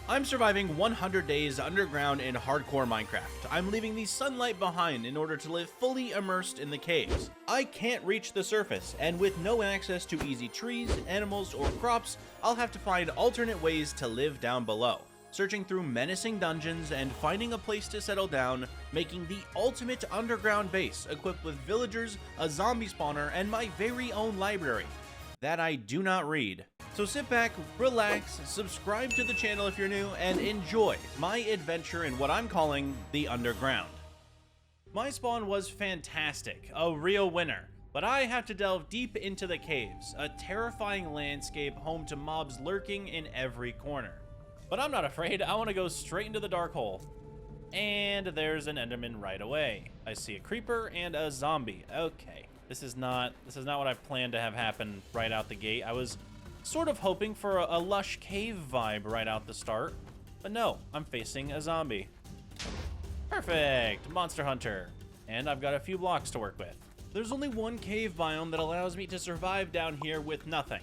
I'm surviving 100 days underground in hardcore Minecraft. I'm leaving the sunlight behind in order to live fully immersed in the caves. I can't reach the surface, and with no access to easy trees, animals, or crops, I'll have to find alternate ways to live down below, searching through menacing dungeons and finding a place to settle down, making the ultimate underground base equipped with villagers, a zombie spawner, and my very own library that I do not read. So sit back, relax, subscribe to the channel if you're new, and enjoy my adventure in what I'm calling the underground. My spawn was fantastic, a real winner, but I have to delve deep into the caves, a terrifying landscape home to mobs lurking in every corner. But I'm not afraid, I want to go straight into the dark hole. And there's an enderman right away. I see a creeper and a zombie. Okay, this is not what I planned to have happen right out the gate. I was sort of hoping for a lush cave vibe right out the start, but no, I'm facing a zombie. Perfect, monster hunter. And I've got a few blocks to work with. There's only one cave biome that allows me to survive down here with nothing.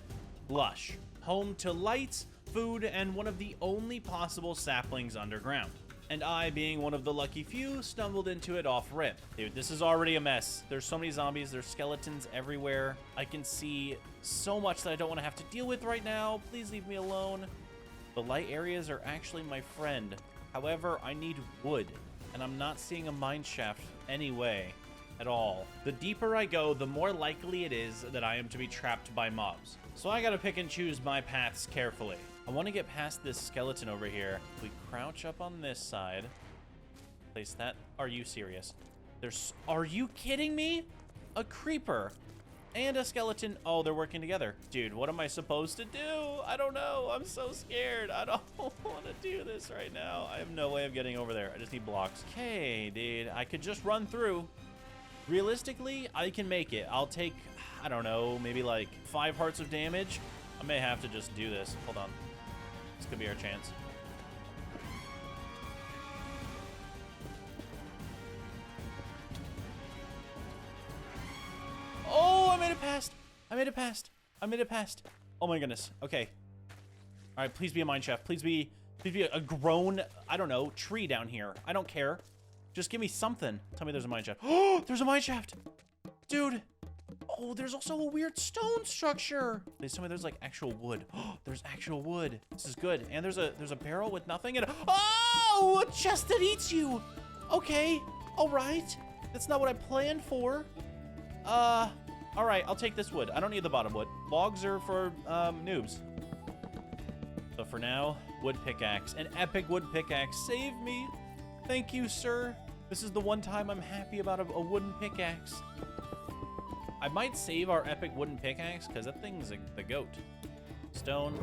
Lush, home to lights, food, and one of the only possible saplings underground. And I, being one of the lucky few, stumbled into it off rip. Dude, this is already a mess. There's so many zombies, there's skeletons everywhere. I can see so much that I don't want to have to deal with right now. Please leave me alone. The light areas are actually my friend. However, I need wood, and I'm not seeing a mine shaft anyway at all. The deeper I go, the more likely it is that I am to be trapped by mobs. So I gotta pick and choose my paths carefully. I want to get past this skeleton over here. We crouch up on this side. Place that. Are you serious? Are you kidding me? A creeper and a skeleton. Oh, they're working together. Dude, what am I supposed to do? I don't know. I'm so scared. I don't want to do this right now. I have no way of getting over there. I just need blocks. Okay, dude. I could just run through. Realistically, I can make it. I'll take, I don't know, maybe like 5 hearts of damage. I may have to just do this. Hold on. This could be our chance. Oh, I made it past. I made it past. I made it past. Oh my goodness. Okay. All right, please be a mine shaft. Please be a grown, I don't know, tree down here. I don't care. Just give me something. Tell me there's a mine shaft. Oh, there's a mine shaft. Dude. Oh, there's also a weird stone structure. Please tell me there's like actual wood. Oh, there's actual wood. This is good. And there's a barrel with nothing in it. Oh, a chest that eats you. Okay. All right. That's not what I planned for. All right. I'll take this wood. I don't need the bottom wood. Logs are for noobs. So for now, wood pickaxe. An epic wood pickaxe. Save me. Thank you, sir. This is the one time I'm happy about a wooden pickaxe. I might save our epic wooden pickaxe because that thing's the goat. Stone,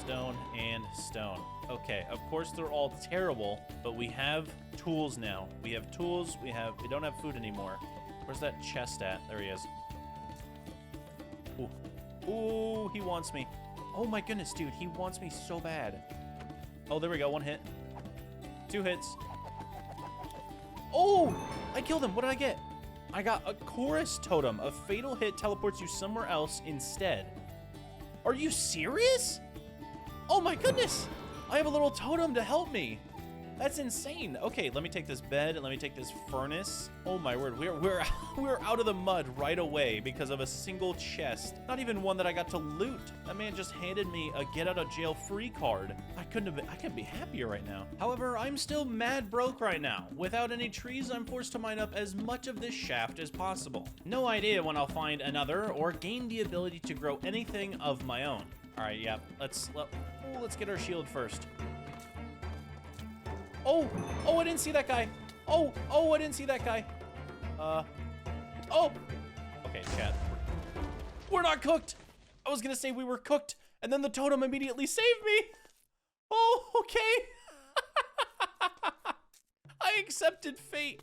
stone, and stone. Okay, of course they're all terrible, but we have tools now. We have tools. We don't have food anymore. Where's that chest at? There he is. Ooh, ooh, he wants me. Oh my goodness, dude, he wants me so bad. Oh, there we go. 1 hit. 2 hits. Oh, I killed him. What did I get? I got a chorus totem. A fatal hit teleports you somewhere else instead. Are you serious? Oh my goodness. I have a little totem to help me. That's insane. Okay, let me take this bed and let me take this furnace. Oh my word, we're out of the mud right away because of a single chest. Not even one that I got to loot. That man just handed me a get out of jail free card. I couldn't be happier right now. However, I'm still mad broke right now. Without any trees, I'm forced to mine up as much of this shaft as possible. No idea when I'll find another or gain the ability to grow anything of my own. All right, yeah, let's get our shield first. Oh, I didn't see that guy. Oh, I didn't see that guy. Oh. Okay, chat. We're not cooked. I was gonna say we were cooked, and then the totem immediately saved me. Oh, okay. I accepted fate.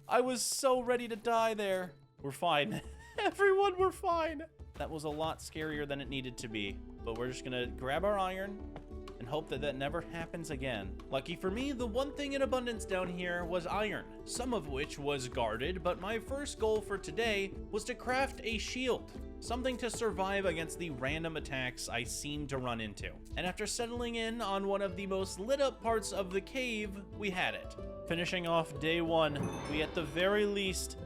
I was so ready to die there. We're fine. Everyone, we're fine. That was a lot scarier than it needed to be, but we're just gonna grab our iron and hope that that never happens again. Lucky for me, the one thing in abundance down here was iron, some of which was guarded, but my first goal for today was to craft a shield. something to survive against the random attacks I seem to run into. And after settling in on one of the most lit up parts of the cave, we had it. Finishing off day 1, we at the very least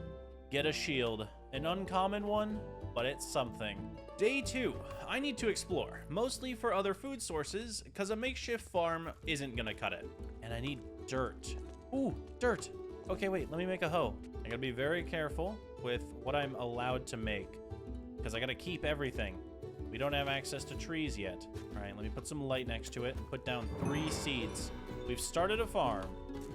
get a shield. An uncommon one, but it's something. Day 2, I need to explore, mostly for other food sources, because a makeshift farm isn't gonna cut it. And I need dirt. Ooh, dirt. Okay, wait, let me make a hoe. I gotta be very careful with what I'm allowed to make, because I gotta keep everything. We don't have access to trees yet. All right, let me put some light next to it and put down 3 seeds. We've started a farm.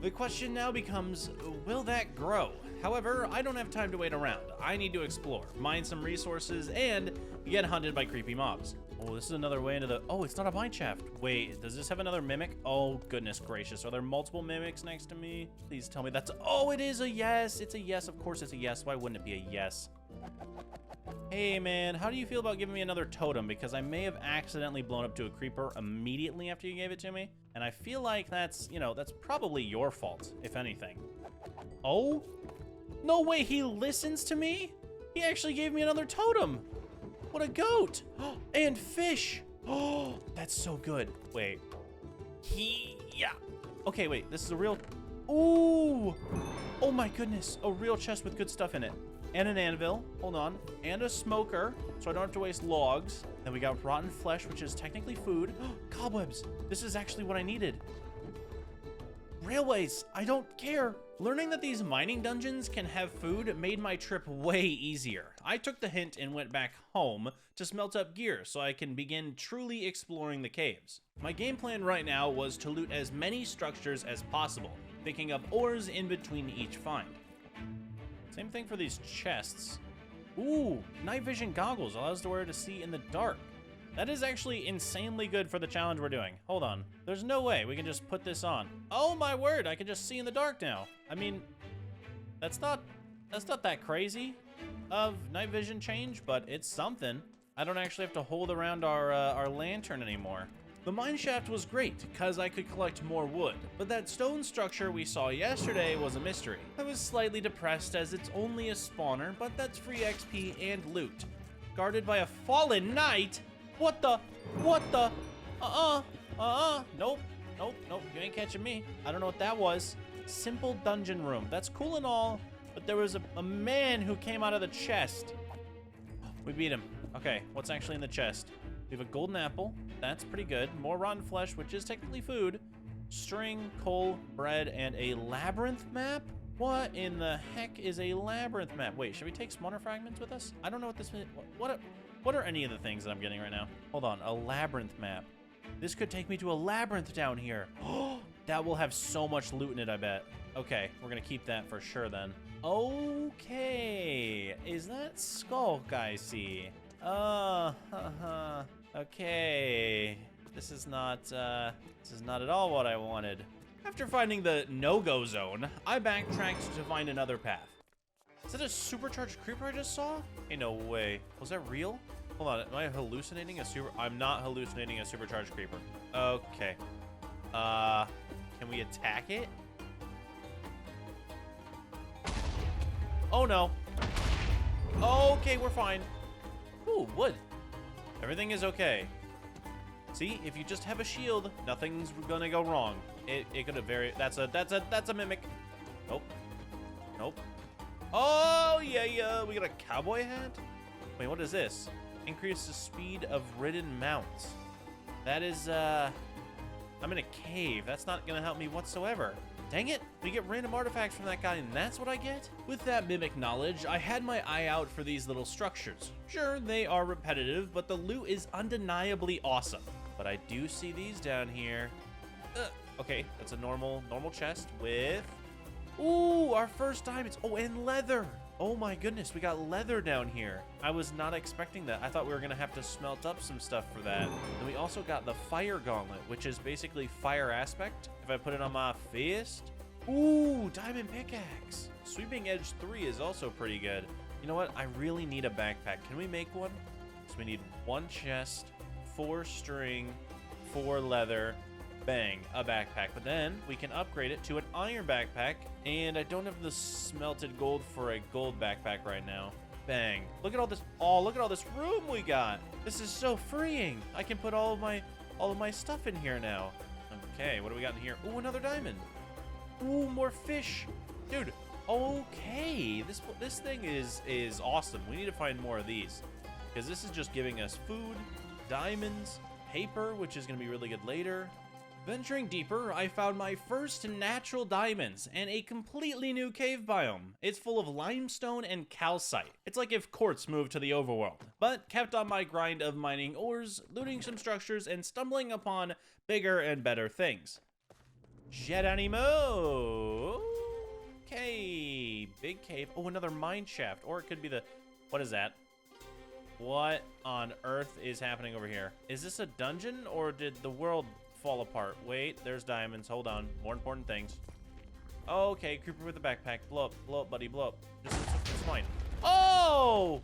The question now becomes, will that grow? However, I don't have time to wait around. I need to explore, mine some resources, and get hunted by creepy mobs. Oh, this is another way into the... Oh, it's not a mine shaft. Wait, does this have another mimic? Oh, goodness gracious. Are there multiple mimics next to me? Please tell me that's... Oh, it is a yes. It's a yes. Of course it's a yes. Why wouldn't it be a yes? Hey, man, how do you feel about giving me another totem? Because I may have accidentally blown up to a creeper immediately after you gave it to me. And I feel like that's, you know, that's probably your fault, if anything. Oh? No way, he listens to me? He actually gave me another totem. What a goat. And fish. Oh, that's so good. Wait. Yeah. Okay, wait, this is a real... Ooh. Oh my goodness, a real chest with good stuff in it. And an anvil, hold on, and a smoker, so I don't have to waste logs. Then we got rotten flesh, which is technically food. Cobwebs, this is actually what I needed. Railways, I don't care. Learning that these mining dungeons can have food made my trip way easier. I took the hint and went back home to smelt up gear so I can begin truly exploring the caves. My game plan right now was to loot as many structures as possible, picking up ores in between each find. Same thing for these chests. Ooh, night vision goggles allows us to wear to see in the dark. That is actually insanely good for the challenge we're doing. Hold on. There's no way we can just put this on. Oh my word, I can just see in the dark now. I mean, that's not that crazy of night vision change, but it's something. I don't actually have to hold around our lantern anymore. The mine shaft was great, because I could collect more wood, but that stone structure we saw yesterday was a mystery. I was slightly depressed as it's only a spawner, but that's free XP and loot. Guarded by a fallen knight? What the? Nope, you ain't catching me. I don't know what that was. Simple dungeon room, that's cool and all, but there was a man who came out of the chest. We beat him. Okay, what's actually in the chest? We have a golden apple. That's pretty good. More rotten flesh, which is technically food. String, coal, bread, and a labyrinth map? What in the heck is a labyrinth map? Wait, should we take spawner fragments with us? I don't know what this means. What are any of the things that I'm getting right now? Hold on, a labyrinth map. This could take me to a labyrinth down here. Oh, that will have so much loot in it, I bet. Okay, we're gonna keep that for sure then. Okay, is that Skullk I see? Okay, this is not at all what I wanted. After finding the no-go zone, I backtracked to find another path. Is that a supercharged creeper I just saw? Hey, no way. Was that real? Hold on, am I hallucinating a I'm not hallucinating a supercharged creeper. Okay. Can we attack it? Oh no. Okay, we're fine. Ooh, wood. Everything is okay. See, if you just have a shield, nothing's gonna go wrong. It could have that's a mimic. Nope. Oh yeah, we got a cowboy hat? Wait, what is this? Increase the speed of ridden mounts. That is I'm in a cave. That's not gonna help me whatsoever. Dang it, we get random artifacts from that guy and that's what I get? With that mimic knowledge, I had my eye out for these little structures. Sure, they are repetitive, but the loot is undeniably awesome. But I do see these down here. Okay, that's a normal chest with... Ooh, our first diamonds. Oh, and leather. Oh my goodness, we got leather down here. I was not expecting that. I thought we were gonna have to smelt up some stuff for that. And we also got the fire gauntlet, which is basically fire aspect. If I put it on my fist. Ooh, diamond pickaxe. Sweeping edge 3 is also pretty good. You know what? I really need a backpack. Can we make one? So we need 1 chest, 4 string, 4 leather, bang, a backpack. But then we can upgrade it to an iron backpack. And I don't have the smelted gold for a gold backpack right now. Bang. Look at all this. Oh, look at all this room we got. This is so freeing. I can put all of my stuff in here now. Okay, what do we got in here? Ooh, another diamond. Ooh, more fish. Dude, okay. This thing is awesome. We need to find more of these, because this is just giving us food, diamonds, paper, which is going to be really good later. Venturing deeper, I found my first natural diamonds and a completely new cave biome. It's full of limestone and calcite. It's like if quartz moved to the overworld, but kept on my grind of mining ores, looting some structures, and stumbling upon bigger and better things. Jet animo. Okay, big cave. Oh, another mine shaft, or it could be the, what is that? What on earth is happening over here? Is this a dungeon, or did the world fall apart? Wait, there's diamonds. Hold on. More important things. Okay, creeper with a backpack. Blow up, buddy, blow up. It's fine. Oh!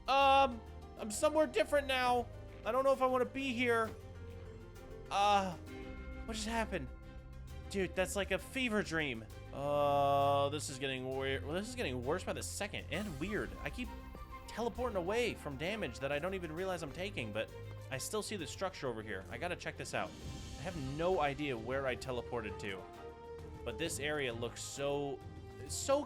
I'm somewhere different now. I don't know if I want to be here. What just happened? Dude, that's like a fever dream. Oh, this is getting weird. Well, this is getting worse by the second, and weird. I keep teleporting away from damage that I don't even realize I'm taking, but I still see the structure over here. I gotta check this out. I have no idea where I teleported to, but this area looks so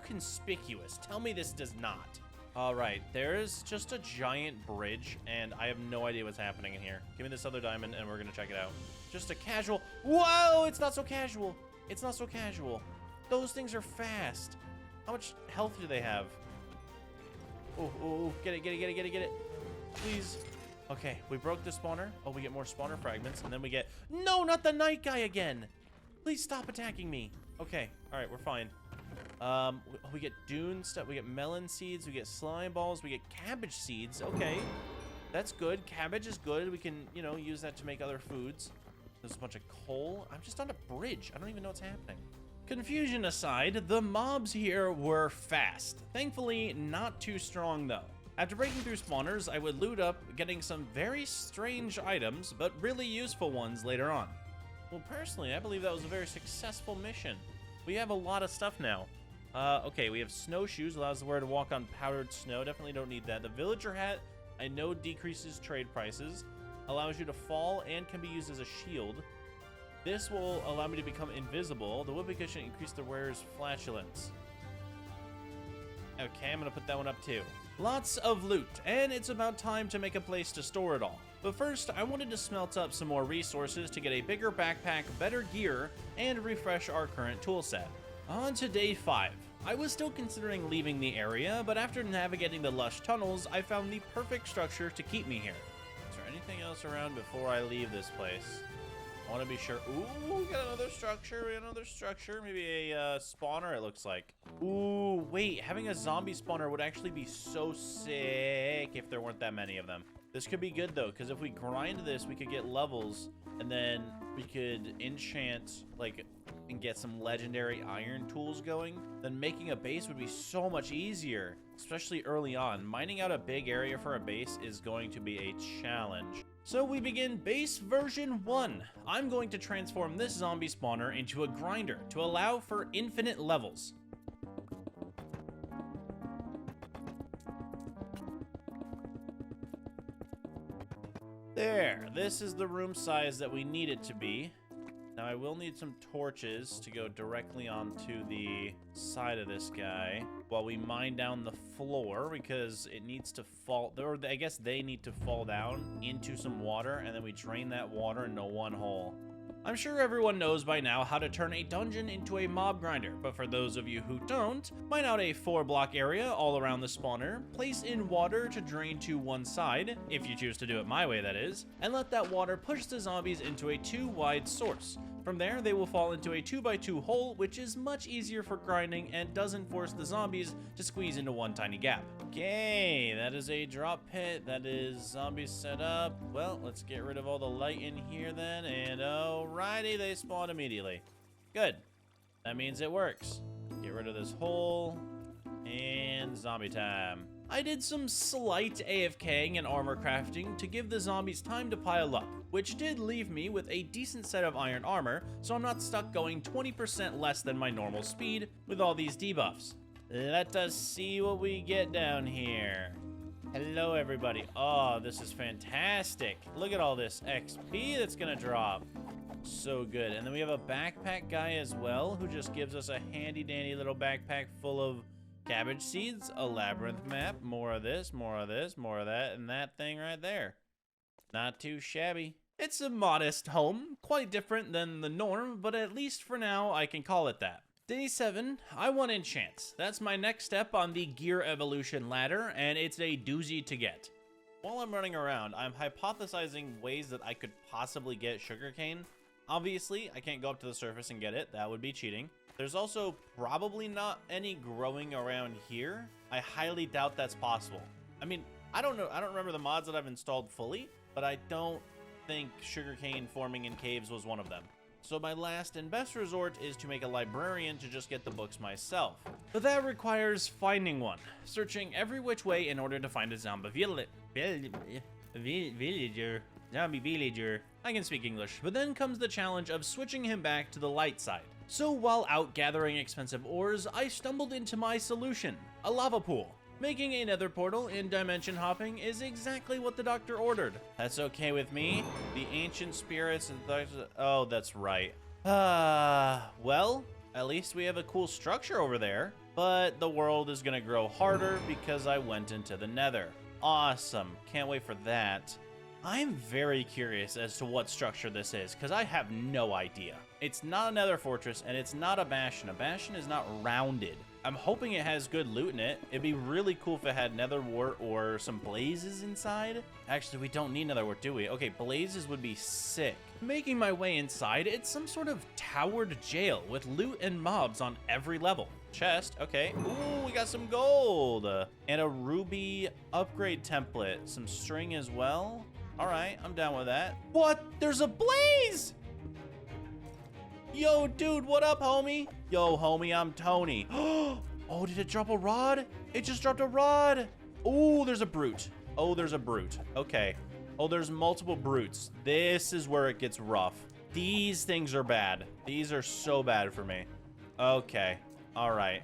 conspicuous. Tell me this does not. All right, there's just a giant bridge, and I have no idea what's happening in here. Give me this other diamond, and we're gonna check it out. Just a casual. Whoa, it's not so casual. It's not so casual. Those things are fast. How much health do they have? Oh, get it. Please. Okay, we broke the spawner. Oh, we get more spawner fragments, and then we get... No, not the night guy again! Please stop attacking me. Okay, all right, we're fine. We get dune stuff, we get melon seeds, we get slime balls, we get cabbage seeds. Okay, that's good. Cabbage is good. We can, you know, use that to make other foods. There's a bunch of coal. I'm just on a bridge. I don't even know what's happening. Confusion aside, the mobs here were fast. Thankfully, not too strong though. After breaking through spawners, I would loot up, getting some very strange items, but really useful ones later on. Well, personally, I believe that was a very successful mission. We have a lot of stuff now. Okay, we have snowshoes, allows the wearer to walk on powdered snow. Definitely don't need that. The villager hat, I know decreases trade prices, allows you to fall and can be used as a shield. This will allow me to become invisible. The whoopee cushion increase the wearer's flatulence. Okay, I'm gonna put that one up too. Lots of loot, and it's about time to make a place to store it all. But first, I wanted to smelt up some more resources to get a bigger backpack, better gear, and refresh our current toolset. On to day 5. I was still considering leaving the area, but after navigating the lush tunnels, I found the perfect structure to keep me here. Is there anything else around before I leave this place? I want to be sure. Ooh, we got another structure. Maybe a spawner, it looks like. Ooh, wait, having a zombie spawner would actually be so sick if there weren't that many of them. This could be good, though, because if we grind this, we could get levels, and then we could enchant, like, and get some legendary iron tools going. Then making a base would be so much easier, especially early on. Mining out a big area for a base is going to be a challenge. So we begin base version 1. I'm going to transform this zombie spawner into a grinder to allow for infinite levels. There, this is the room size that we need it to be. Now I will need some torches to go directly onto the side of this guy while we mine down the floor, because it needs to fall, or I guess they need to fall down into some water, and then we drain that water into one hole. I'm sure everyone knows by now how to turn a dungeon into a mob grinder, but for those of you who don't, mine out a 4-block area all around the spawner, place in water to drain to one side, if you choose to do it my way that is, and let that water push the zombies into a 2-wide source. From there, they will fall into a 2x2 hole, which is much easier for grinding and doesn't force the zombies to squeeze into one tiny gap. Okay, that is a drop pit. That is zombies set up. Well, let's get rid of all the light in here then, and alrighty, they spawn immediately. Good. That means it works. Get rid of this hole, and zombie time. I did some slight AFKing and armor crafting to give the zombies time to pile up, which did leave me with a decent set of iron armor, so I'm not stuck going 20% less than my normal speed with all these debuffs. Let us see what we get down here. Hello, everybody. Oh, this is fantastic. Look at all this XP that's gonna drop. So good. And then we have a backpack guy as well, who just gives us a handy-dandy little backpack full of cabbage seeds, a labyrinth map, more of this, more of this, more of that, and that thing right there. Not too shabby. It's a modest home, quite different than the norm, but at least for now, I can call it that. Day 7, I want enchants. That's my next step on the gear evolution ladder, and it's a doozy to get. While I'm running around, I'm hypothesizing ways that I could possibly get sugarcane. Obviously, I can't go up to the surface and get it. That would be cheating. There's also probably not any growing around here. I highly doubt that's possible. I mean, I don't know. I don't remember the mods that I've installed fully, but I don't think sugarcane forming in caves was one of them. So my last and best resort is to make a librarian to just get the books myself. But that requires finding one, searching every which way in order to find a zombie villager. Zombie villager. I can speak English. But then comes the challenge of switching him back to the light side. So while out gathering expensive ores, I stumbled into my solution, a lava pool. Making a nether portal in dimension hopping is exactly what the doctor ordered. That's okay with me. The ancient spirits and oh, that's right. Well, at least we have a cool structure over there, but the world is gonna grow harder because I went into the nether. Awesome, can't wait for that. I'm very curious as to what structure this is, because I have no idea. It's not a nether fortress, and it's not a bastion. A bastion is not rounded. I'm hoping it has good loot in it. It'd be really cool if it had nether wart or some blazes inside. Actually, we don't need nether wart, do we? Okay, blazes would be sick. Making my way inside, it's some sort of towered jail with loot and mobs on every level. Chest, okay. Ooh, we got some gold. And a ruby upgrade template. Some string as well. All right, I'm down with that. What? There's a blaze! Yo, dude, what up, homie? Yo, homie, I'm Tony. Oh, did it drop a rod? It just dropped a rod. Oh, there's a brute. Oh, there's a brute. Okay. Oh, there's multiple brutes. This is where it gets rough. These things are bad. These are so bad for me. Okay. All right.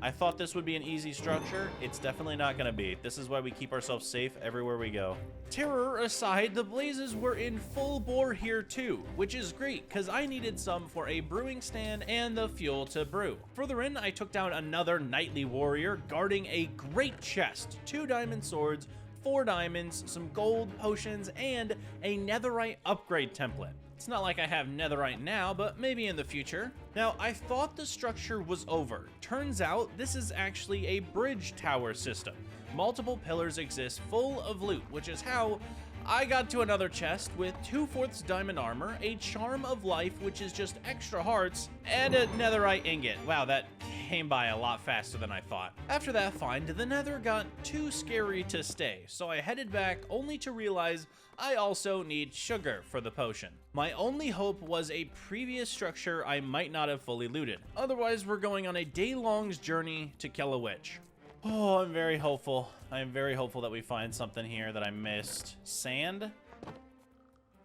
I thought this would be an easy structure. It's definitely not going to be. This is why we keep ourselves safe everywhere we go. Terror aside, the blazes were in full bore here too, which is great because I needed some for a brewing stand and the fuel to brew. Further in, I took down another knightly warrior guarding a great chest, 2 diamond swords, 4 diamonds, some gold potions, and a netherite upgrade template. It's not like I have netherite now, but maybe in the future. Now, I thought the structure was over. Turns out this is actually a bridge tower system. Multiple pillars exist full of loot, which is how I got to another chest with 2/4 diamond armor, a charm of life, which is just extra hearts, and a netherite ingot. Wow, that came by a lot faster than I thought. After that find, the nether got too scary to stay, so I headed back only to realize I also need sugar for the potion. My only hope was a previous structure I might not have fully looted. Otherwise, we're going on a day-long journey to kill a witch. Oh, I'm very hopeful. I am very hopeful that we find something here that I missed. Sand?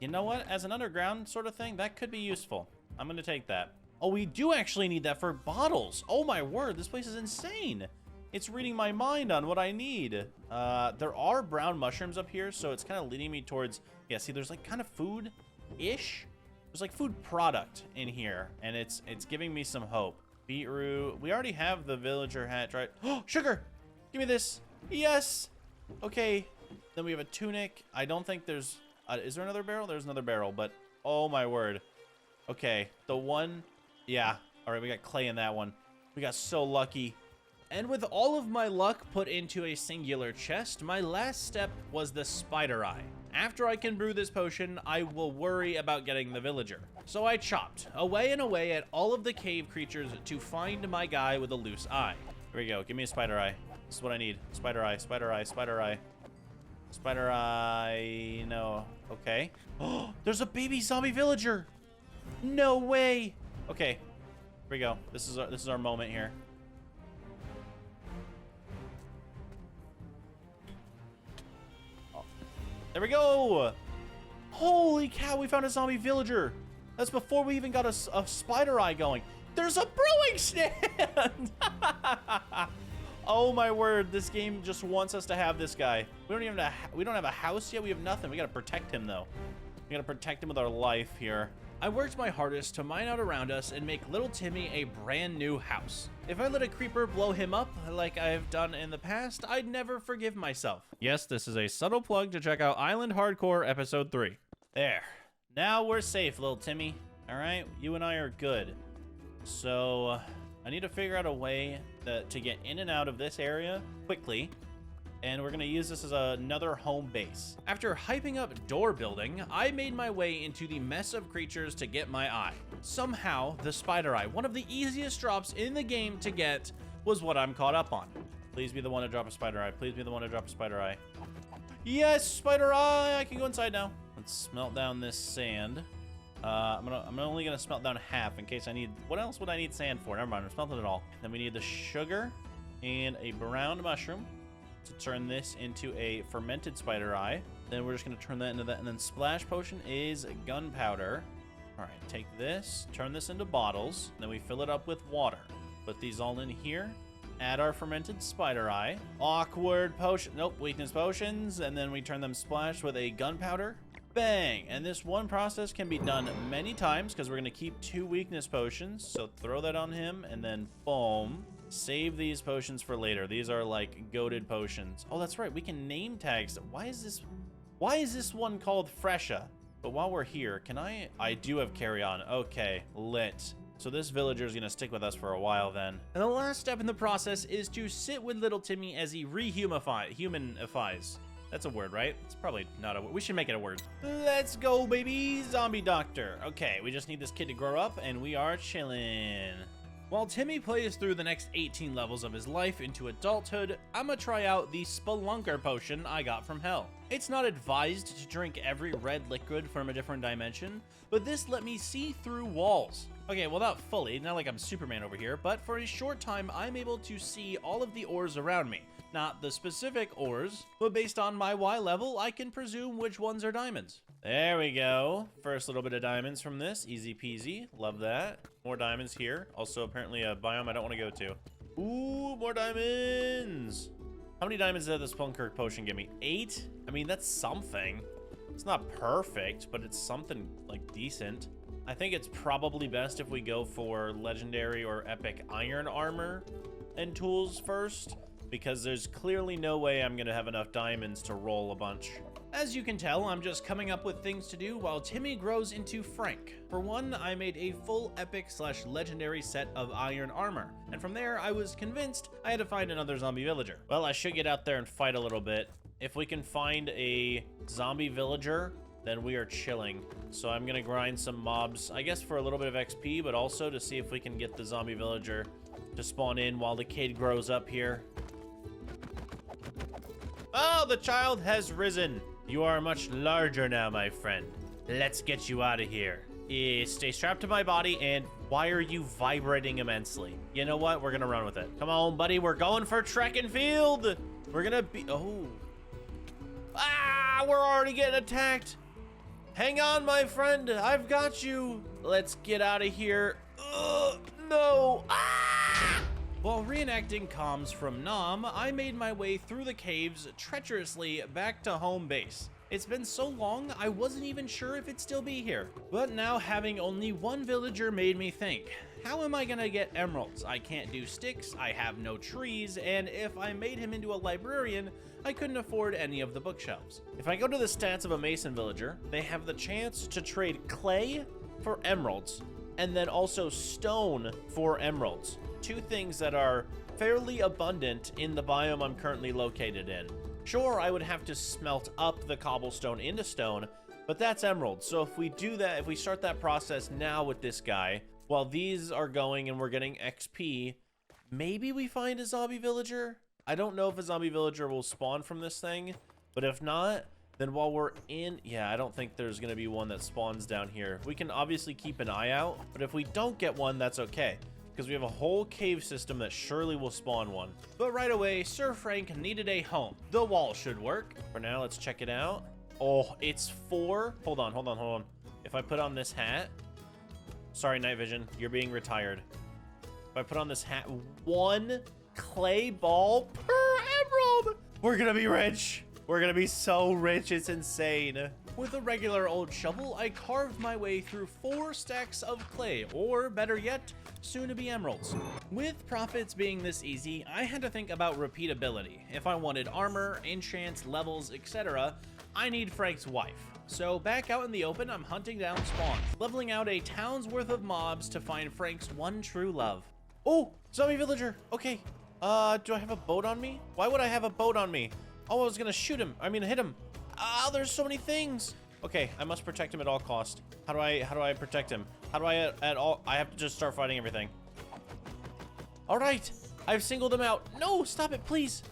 You know what? As an underground sort of thing, that could be useful. I'm going to take that. Oh, we do actually need that for bottles. Oh my word, this place is insane. It's reading my mind on what I need. There are brown mushrooms up here, so it's kind of leading me towards... Yeah, see, there's like kind of food-ish. There's like food product in here, and it's giving me some hope. Beetroot. We already have the villager hat, right? Oh, sugar! Give me this. Yes! Okay. Then we have a tunic. I don't think there's... is there another barrel? There's another barrel, but... Oh, my word. Okay. The one... Yeah. All right, we got clay in that one. We got so lucky. And with all of my luck put into a singular chest, my last step was the spider eye. After I can brew this potion, I will worry about getting the villager. So I chopped away and away at all of the cave creatures to find my guy with a loose eye. Here we go. Give me a spider eye. This is what I need. Spider eye, spider eye, spider eye. Spider eye, no. Okay. Oh, there's a baby zombie villager. No way. Okay. Here we go. This is our moment here. There we go! Holy cow, we found a zombie villager! That's before we even got a spider eye going. There's a brewing stand! Oh my word, this game just wants us to have this guy. We don't have a house yet, we have nothing. We gotta protect him though. We gotta protect him with our life here. I worked my hardest to mine out around us and make little Timmy a brand new house. If I let a creeper blow him up like I've done in the past, I'd never forgive myself. Yes, this is a subtle plug to check out Island Hardcore Episode 3. There. Now we're safe, little Timmy. All right, you and I are good. So I need to figure out a way to get in and out of this area quickly. And we're gonna use this as another home base. After hyping up door building, I made my way into the mess of creatures to get my eye. Somehow, the spider eye, one of the easiest drops in the game to get, was what I'm caught up on. Please be the one to drop a spider eye. Please be the one to drop a spider eye. Yes, spider eye! I can go inside now. Let's smelt down this sand. I'm only gonna smelt down half in case I need. What else would I need sand for? Never mind, I'm smelting it all. Then we need the sugar and a brown mushroom to turn this into a fermented spider eye. Then we're just gonna turn that into that, and then splash potion is gunpowder. All right, take this, turn this into bottles, then we fill it up with water. Put these all in here. Add our fermented spider eye. Awkward potion, nope, weakness potions, and then we turn them splash with a gunpowder. Bang! And this one process can be done many times because we're gonna keep 2 weakness potions. So throw that on him, and then boom. Save these potions for later. These are like goated potions. Oh, that's right. We can name tags. Why is this one called Fresha? But while we're here, can I do have carry on. Okay, lit. So this villager is going to stick with us for a while then. And the last step in the process is to sit with little Timmy as he humanifies. That's a word, right? It's probably not a word. We should make it a word. Let's go, baby. Zombie doctor. Okay, we just need this kid to grow up and we are chilling. While Timmy plays through the next 18 levels of his life into adulthood, I'ma try out the spelunker potion I got from hell. It's not advised to drink every red liquid from a different dimension, but this let me see through walls. Okay, well, not fully, not like I'm Superman over here, but for a short time, I'm able to see all of the ores around me. Not the specific ores, but based on my Y level, I can presume which ones are diamonds. There we go. First little bit of diamonds from this. Easy peasy. Love that. More diamonds here. Also, apparently a biome I don't want to go to. Ooh, more diamonds. How many diamonds did the spelunker potion give me? 8? I mean, that's something. It's not perfect, but it's something, like, decent. I think it's probably best if we go for legendary or epic iron armor and tools first, because there's clearly no way I'm gonna have enough diamonds to roll a bunch. As you can tell, I'm just coming up with things to do while Timmy grows into Frank. For one, I made a full epic/legendary set of iron armor, and from there I was convinced I had to find another zombie villager. Well, I should get out there and fight a little bit. If we can find a zombie villager, then we are chilling. So I'm gonna grind some mobs, I guess for a little bit of XP, but also to see if we can get the zombie villager to spawn in while the kid grows up here. Oh, the child has risen. You are much larger now, my friend. Let's get you out of here. Stay strapped to my body, and why are you vibrating immensely? You know what? We're gonna run with it. Come on, buddy. We're going for track and field. We're gonna be... Oh. Ah, we're already getting attacked. Hang on, my friend. I've got you. Let's get out of here. No. Ah! While reenacting comms from Nam, I made my way through the caves treacherously back to home base. It's been so long, I wasn't even sure if it'd still be here. But now having only one villager made me think, how am I gonna get emeralds? I can't do sticks, I have no trees, and if I made him into a librarian, I couldn't afford any of the bookshelves. If I go to the stats of a mason villager, they have the chance to trade clay for emeralds, and then also stone for emeralds. 2 things that are fairly abundant in the biome I'm currently located in. Sure, I would have to smelt up the cobblestone into stone, but that's emeralds. So if we do that, if we start that process now with this guy, while these are going and we're getting XP, maybe we find a zombie villager? I don't know if a zombie villager will spawn from this thing, but if not, then while we're in... Yeah, I don't think there's going to be one that spawns down here. We can obviously keep an eye out, but if we don't get one, that's okay, because we have a whole cave system that surely will spawn one. But right away, Sir Frank needed a home. The wall should work. For now, let's check it out. Oh, it's 4. Hold on. If I put on this hat... Sorry, night vision. You're being retired. If I put on this hat, 1 clay ball per emerald. We're gonna be rich. We're gonna be so rich, it's insane. With a regular old shovel, I carved my way through 4 stacks of clay, or better yet, soon to be emeralds. With profits being this easy, I had to think about repeatability. If I wanted armor, enchants, levels, etc., I need Frank's wife. So back out in the open, I'm hunting down spawns, leveling out a town's worth of mobs to find Frank's one true love. Oh, zombie villager. Okay. Do I have a boat on me? Why would I have a boat on me? Oh, I was gonna shoot him. I mean, hit him. Ah, there's so many things. Okay, I must protect him at all cost. How do I protect him? How do I I have to just start fighting everything. All right, I've singled him out. No, stop it, please.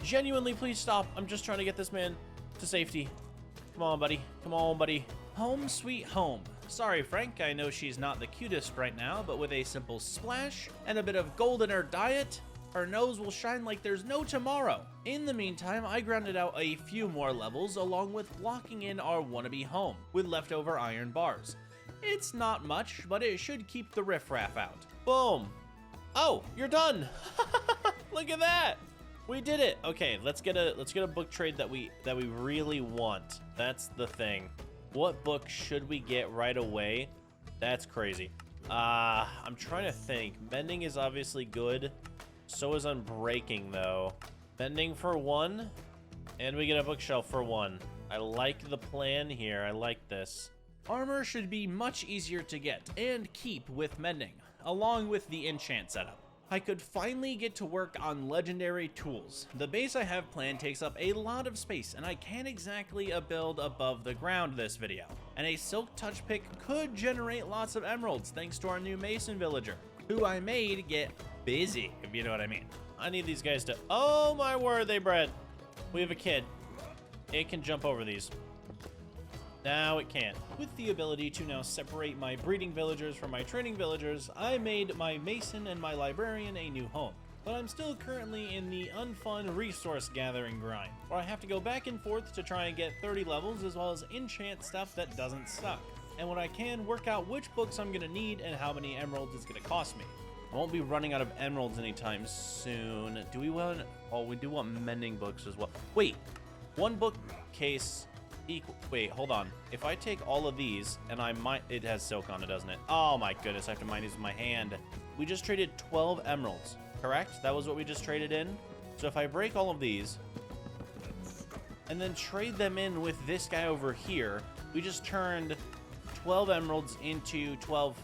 Genuinely, please stop. I'm just trying to get this man to safety. Come on, buddy. Come on, buddy. Home sweet home. Sorry, Frank, I know she's not the cutest right now, but with a simple splash and a bit of gold in her diet, her nose will shine like there's no tomorrow. In the meantime, I grounded out a few more levels along with locking in our wannabe home with leftover iron bars. It's not much, but it should keep the riffraff out. Boom. Oh, you're done. Look at that. We did it. Okay, let's get a book trade that we really want. That's the thing. What book should we get right away? That's crazy. I'm trying to think. Mending is obviously good. So is Unbreaking, though. Mending for 1, and we get a bookshelf for 1. I like the plan here. I like this. Armor should be much easier to get and keep with Mending, along with the enchant setup. I could finally get to work on legendary tools. The base I have planned takes up a lot of space, and I can't exactly build above the ground this video. And a silk touch pick could generate lots of emeralds thanks to our new mason villager, who I made get busy, if you know what I mean. I need these guys to... Oh my word, they bred. We have a kid. It can jump over these. Now it can't. With the ability to now separate my breeding villagers from my training villagers, I made my mason and my librarian a new home. But I'm still currently in the unfun resource gathering grind, where I have to go back and forth to try and get 30 levels as well as enchant stuff that doesn't suck. And when I can, work out which books I'm gonna need and how many emeralds it's gonna cost me. I won't be running out of emeralds anytime soon. Do we want... Oh, we do want mending books as well. Wait, 1 bookcase equal... Wait, hold on. If I take all of these and I might... It has silk on it, doesn't it? Oh my goodness, I have to mine these with my hand. We just traded 12 emeralds, correct? That was what we just traded in? So if I break all of these and then trade them in with this guy over here, we just turned 12 emeralds into 12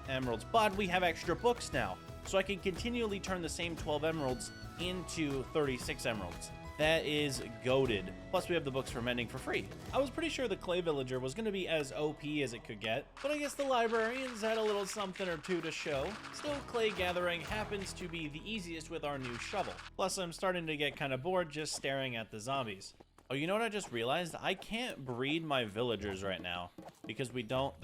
emeralds, but we have extra books now, so I can continually turn the same 12 emeralds into 36 emeralds. That is goated. Plus we have the books for mending for free. I was pretty sure the clay villager was going to be as OP as it could get, but I guess the librarians had a little something or two to show. Still, clay gathering happens to be the easiest with our new shovel. Plus I'm starting to get kind of bored just staring at the zombies. Oh, you know what I just realized? I can't breed my villagers right now because we don't...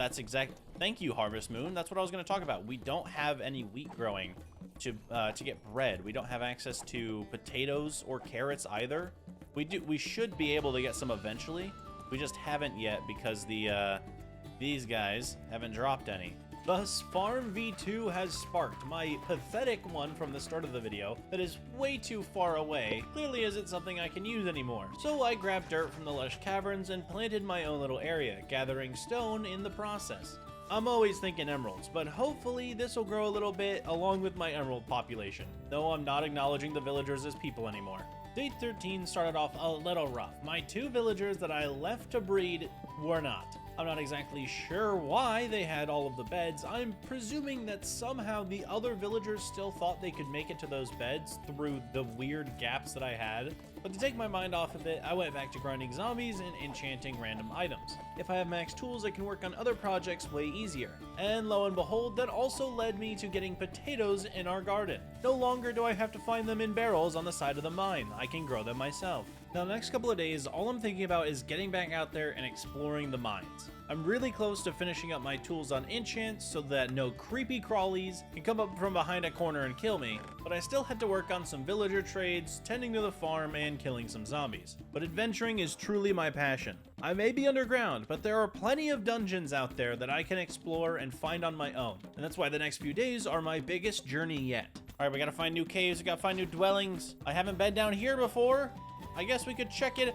Thank you, Harvest Moon. That's what I was going to talk about. We don't have any wheat growing to get bread. We don't have access to potatoes or carrots either. We should be able to get some eventually. We just haven't yet because these guys haven't dropped any. Thus, Farm V2 has sparked, my pathetic one from the start of the video that is way too far away, clearly isn't something I can use anymore. So I grabbed dirt from the lush caverns and planted my own little area, gathering stone in the process. I'm always thinking emeralds, but hopefully this will grow a little bit along with my emerald population, though I'm not acknowledging the villagers as people anymore. Day 13 started off a little rough. My 2 villagers that I left to breed were not. I'm not exactly sure why they had all of the beds. I'm presuming that somehow the other villagers still thought they could make it to those beds through the weird gaps that I had. But to take my mind off of it, I went back to grinding zombies and enchanting random items. If I have max tools, I can work on other projects way easier. And lo and behold, that also led me to getting potatoes in our garden. No longer do I have to find them in barrels on the side of the mine. I can grow them myself. Now, the next couple of days, all I'm thinking about is getting back out there and exploring the mines. I'm really close to finishing up my tools on enchant so that no creepy crawlies can come up from behind a corner and kill me, but I still had to work on some villager trades, tending to the farm, and killing some zombies. But adventuring is truly my passion. I may be underground, but there are plenty of dungeons out there that I can explore and find on my own, and that's why the next few days are my biggest journey yet. All right, we gotta find new caves, we gotta find new dwellings. I haven't been down here before. I guess we could check it.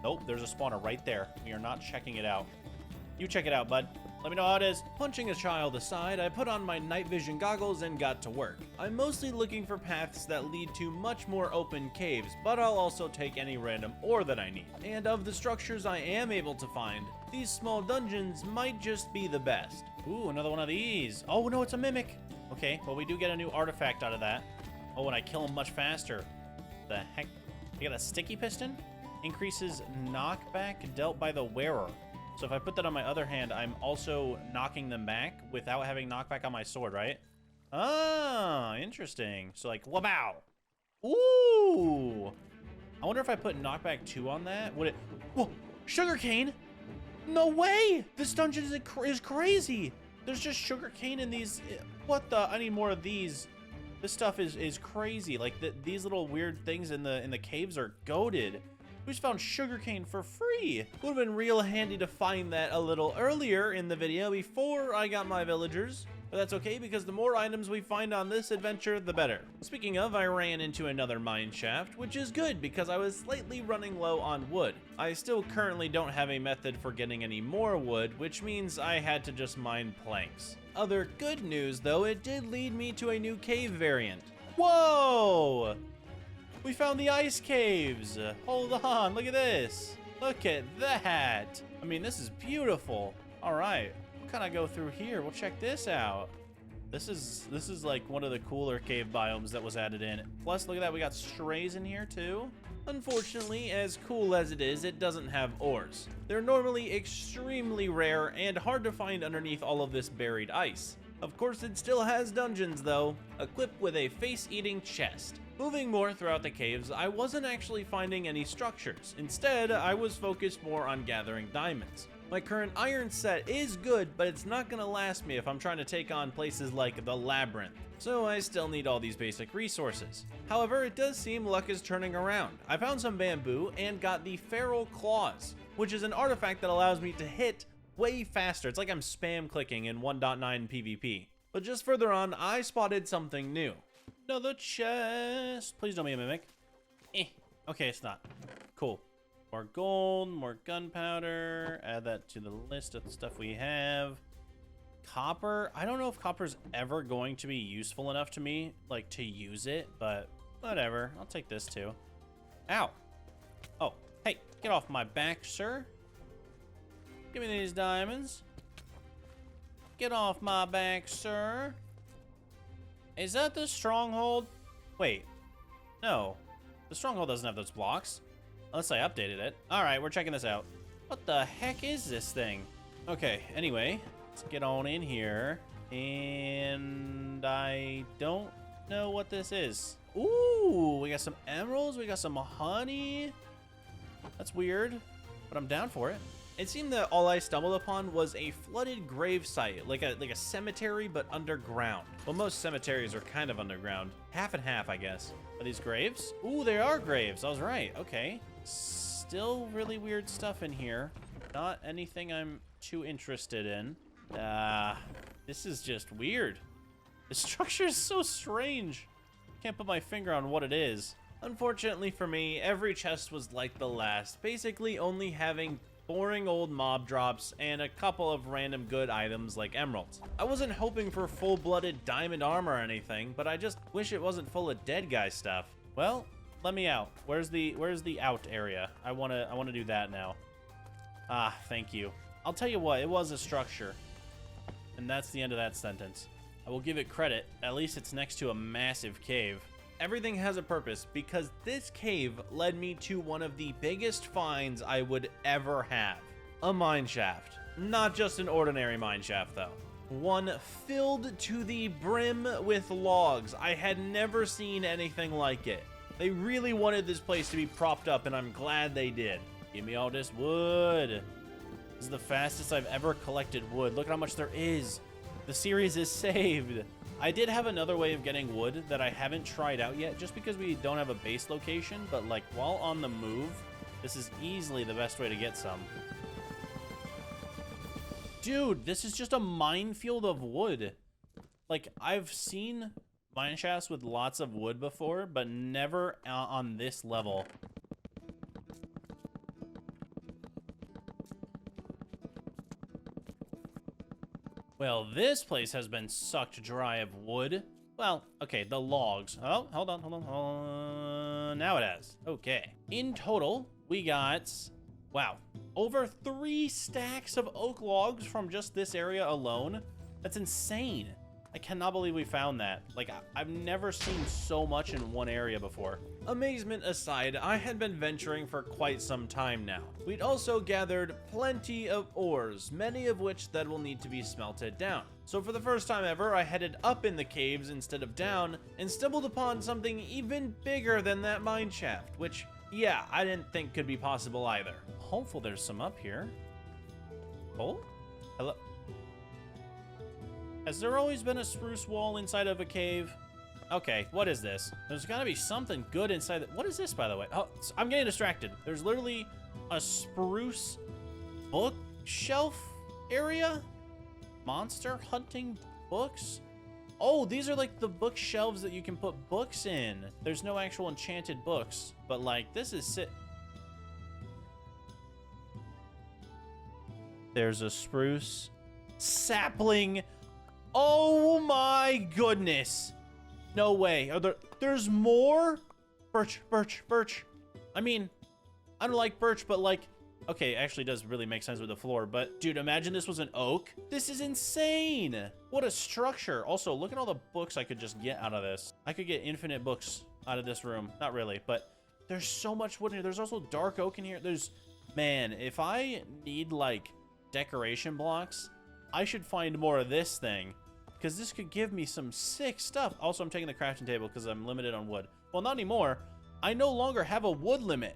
Nope, there's a spawner right there. We are not checking it out. You check it out, bud. Let me know how it is. Punching a child aside, I put on my night vision goggles and got to work. I'm mostly looking for paths that lead to much more open caves, but I'll also take any random ore that I need. And of the structures I am able to find, these small dungeons might just be the best. Ooh, another one of these. Oh no, it's a mimic. Okay, well we do get a new artifact out of that. Oh, and I kill him much faster. The heck? I got a sticky piston? Increases knockback dealt by the wearer. So if I put that on my other hand, I'm also knocking them back without having knockback on my sword, right? Ah, interesting. So like, wabow. Ooh. I wonder if I put knockback 2 on that, would it? Whoa, sugarcane? No way! This dungeon is crazy. There's just sugarcane in these. What the? I need more of these. This stuff is crazy. Like these little weird things in the caves are goated. We just found sugarcane for free. Would have been real handy to find that a little earlier in the video before I got my villagers. But that's okay, because the more items we find on this adventure, the better. Speaking of, I ran into another mine shaft, which is good because I was slightly running low on wood. I still currently don't have a method for getting any more wood, which means I had to just mine planks. Other good news though, it did lead me to a new cave variant. Whoa! We found the ice caves. Hold on, look at this. Look at that. I mean, this is beautiful. All right. Kind of go through here. We'll check this out. This is like one of the cooler cave biomes that was added in. Plus, look at that, we got strays in here too. Unfortunately, as cool as it is, it doesn't have ores. They're normally extremely rare and hard to find underneath all of this buried ice. Of course, it still has dungeons though, equipped with a face-eating chest. Moving more throughout the caves, I wasn't actually finding any structures. Instead, I was focused more on gathering diamonds. My current iron set is good, but it's not gonna last me if I'm trying to take on places like the labyrinth. So I still need all these basic resources. However, it does seem luck is turning around. I found some bamboo and got the feral claws, which is an artifact that allows me to hit way faster. It's like I'm spam clicking in 1.9 PvP. But just further on, I spotted something new. Another chest. Please don't be a mimic. Okay, it's not. Cool. More gold, more gunpowder. Add that to the list of the stuff we have. Copper. I don't know if copper's ever going to be useful enough to me, like, to use it, but whatever. I'll take this too. Ow. Oh, hey, get off my back, sir. Give me these diamonds. Get off my back, sir. Is that the stronghold? Wait. No. The stronghold doesn't have those blocks. Unless I updated it. All right, we're checking this out. What the heck is this thing? Okay, anyway, let's get on in here. And I don't know what this is. Ooh, we got some emeralds. We got some honey. That's weird, but I'm down for it. It seemed that all I stumbled upon was a flooded grave site, like a cemetery, but underground. Well, most cemeteries are kind of underground. Half and half, I guess. Are these graves? Ooh, they are graves. I was right. Okay. Still really weird stuff in here. Not anything I'm too interested in. This is just weird. The structure is so strange. Can't put my finger on what it is. Unfortunately for me, every chest was like the last, basically only having boring old mob drops and a couple of random good items like emeralds. I wasn't hoping for full-blooded diamond armor or anything, but I just wish it wasn't full of dead guy stuff. Well, let me out. Where's the out area? I wanna do that now. Ah, thank you. I'll tell you what, it was a structure. And that's the end of that sentence. I will give it credit. At least it's next to a massive cave. Everything has a purpose, because this cave led me to one of the biggest finds I would ever have. A mine shaft. Not just an ordinary mine shaft, though. One filled to the brim with logs. I had never seen anything like it. They really wanted this place to be propped up, and I'm glad they did. Give me all this wood. This is the fastest I've ever collected wood. Look at how much there is. The series is saved. I did have another way of getting wood that I haven't tried out yet, just because we don't have a base location, but like while on the move, this is easily the best way to get some. Dude, this is just a minefield of wood. Like, I've seen mine shafts with lots of wood before, but never on this level. Well, this place has been sucked dry of wood. Well, okay, the logs. Oh, hold on. Now it has. Okay. In total, we got, wow, over 3 stacks of oak logs from just this area alone. That's insane. I cannot believe we found that. Like, I've never seen so much in one area before. Amazement aside, I had been venturing for quite some time now. We'd also gathered plenty of ores, many of which that will need to be smelted down. So for the first time ever, I headed up in the caves instead of down, and stumbled upon something even bigger than that mine shaft, which, yeah, I didn't think could be possible either. Hopefully there's some up here. Oh? Hello? Has there always been a spruce wall inside of a cave? Okay, what is this? There's gotta be something good inside. What is this, by the way? Oh, I'm getting distracted. There's literally a spruce bookshelf area? Monster hunting books? Oh, these are like the bookshelves that you can put books in. There's no actual enchanted books, but like, this is There's a spruce sapling. Oh my goodness. No way. There's more? Birch. I mean, I don't like birch, but like, okay, it actually does really make sense with the floor, but dude, imagine this was an oak. This is insane. What a structure. Also, look at all the books I could just get out of this. I could get infinite books out of this room. Not really, but there's so much wood in here. There's also dark oak in here. Man, if I need like decoration blocks, I should find more of this thing, because this could give me some sick stuff. Also, I'm taking the crafting table because I'm limited on wood. Well, not anymore. I no longer have a wood limit.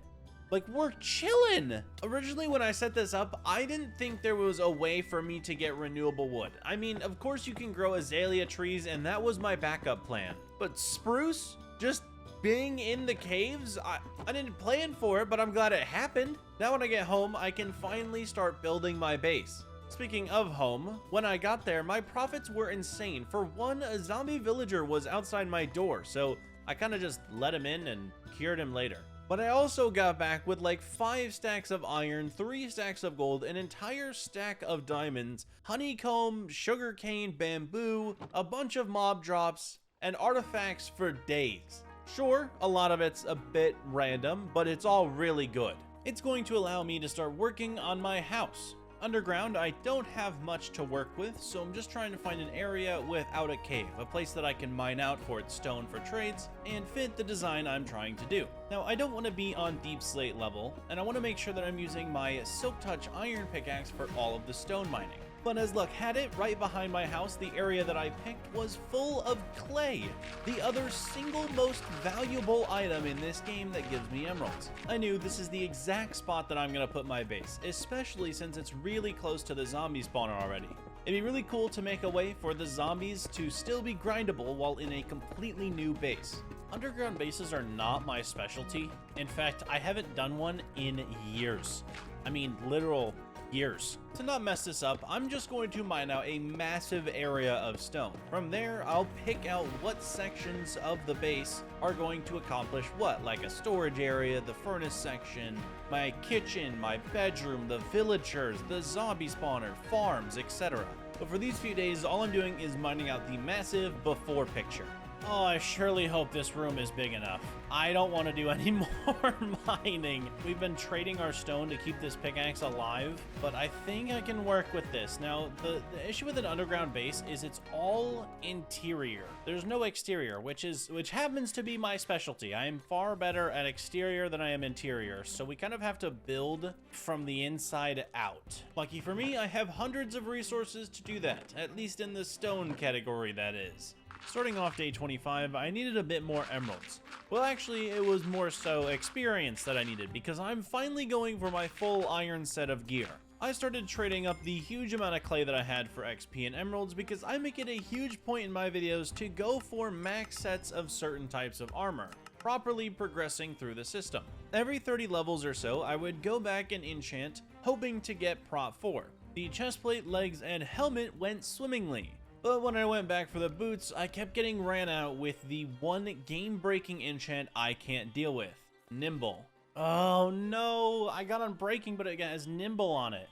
Like, we're chilling. Originally, when I set this up, I didn't think there was a way for me to get renewable wood. I mean, of course you can grow azalea trees, and that was my backup plan. But spruce, just being in the caves, I didn't plan for it, but I'm glad it happened. Now when I get home, I can finally start building my base. Speaking of home, when I got there, my profits were insane. For one, a zombie villager was outside my door, so I kind of just let him in and cured him later. But I also got back with like 5 stacks of iron, 3 stacks of gold, an entire stack of diamonds, honeycomb, sugarcane, bamboo, a bunch of mob drops, and artifacts for days. Sure, a lot of it's a bit random, but it's all really good. It's going to allow me to start working on my house. Underground, I don't have much to work with, so I'm just trying to find an area without a cave, a place that I can mine out for its stone for trades, and fit the design I'm trying to do. Now, I don't want to be on deep slate level, and I want to make sure that I'm using my Silk Touch iron pickaxe for all of the stone mining. But as luck had it, right behind my house, the area that I picked was full of clay, the other single most valuable item in this game that gives me emeralds. I knew this is the exact spot that I'm going to put my base, especially since it's really close to the zombie spawner already. It'd be really cool to make a way for the zombies to still be grindable while in a completely new base. Underground bases are not my specialty. In fact, I haven't done one in years. I mean, literal years. To not mess this up, I'm just going to mine out a massive area of stone. From there, I'll pick out what sections of the base are going to accomplish what, like a storage area, the furnace section, my kitchen, my bedroom, the villagers, the zombie spawner, farms, etc. But for these few days, all I'm doing is mining out the massive before picture. Oh, I surely hope this room is big enough. I don't want to do any more mining. We've been trading our stone to keep this pickaxe alive, but I think I can work with this. Now, the issue with an underground base is it's all interior. There's no exterior, which happens to be my specialty. I am far better at exterior than I am interior, so we kind of have to build from the inside out. Lucky for me, I have hundreds of resources to do that, at least in the stone category, that is. Starting off day 25, I needed a bit more emeralds. Well, actually, it was more so experience that I needed, because I'm finally going for my full iron set of gear. I started trading up the huge amount of clay that I had for XP and emeralds because I make it a huge point in my videos to go for max sets of certain types of armor, properly progressing through the system. Every 30 levels or so, I would go back and enchant, hoping to get prop 4. The chestplate, legs, and helmet went swimmingly. But when I went back for the boots, I kept getting ran out with the one game-breaking enchant I can't deal with, Nimble. Oh no, I got Unbreaking, but it has Nimble on it.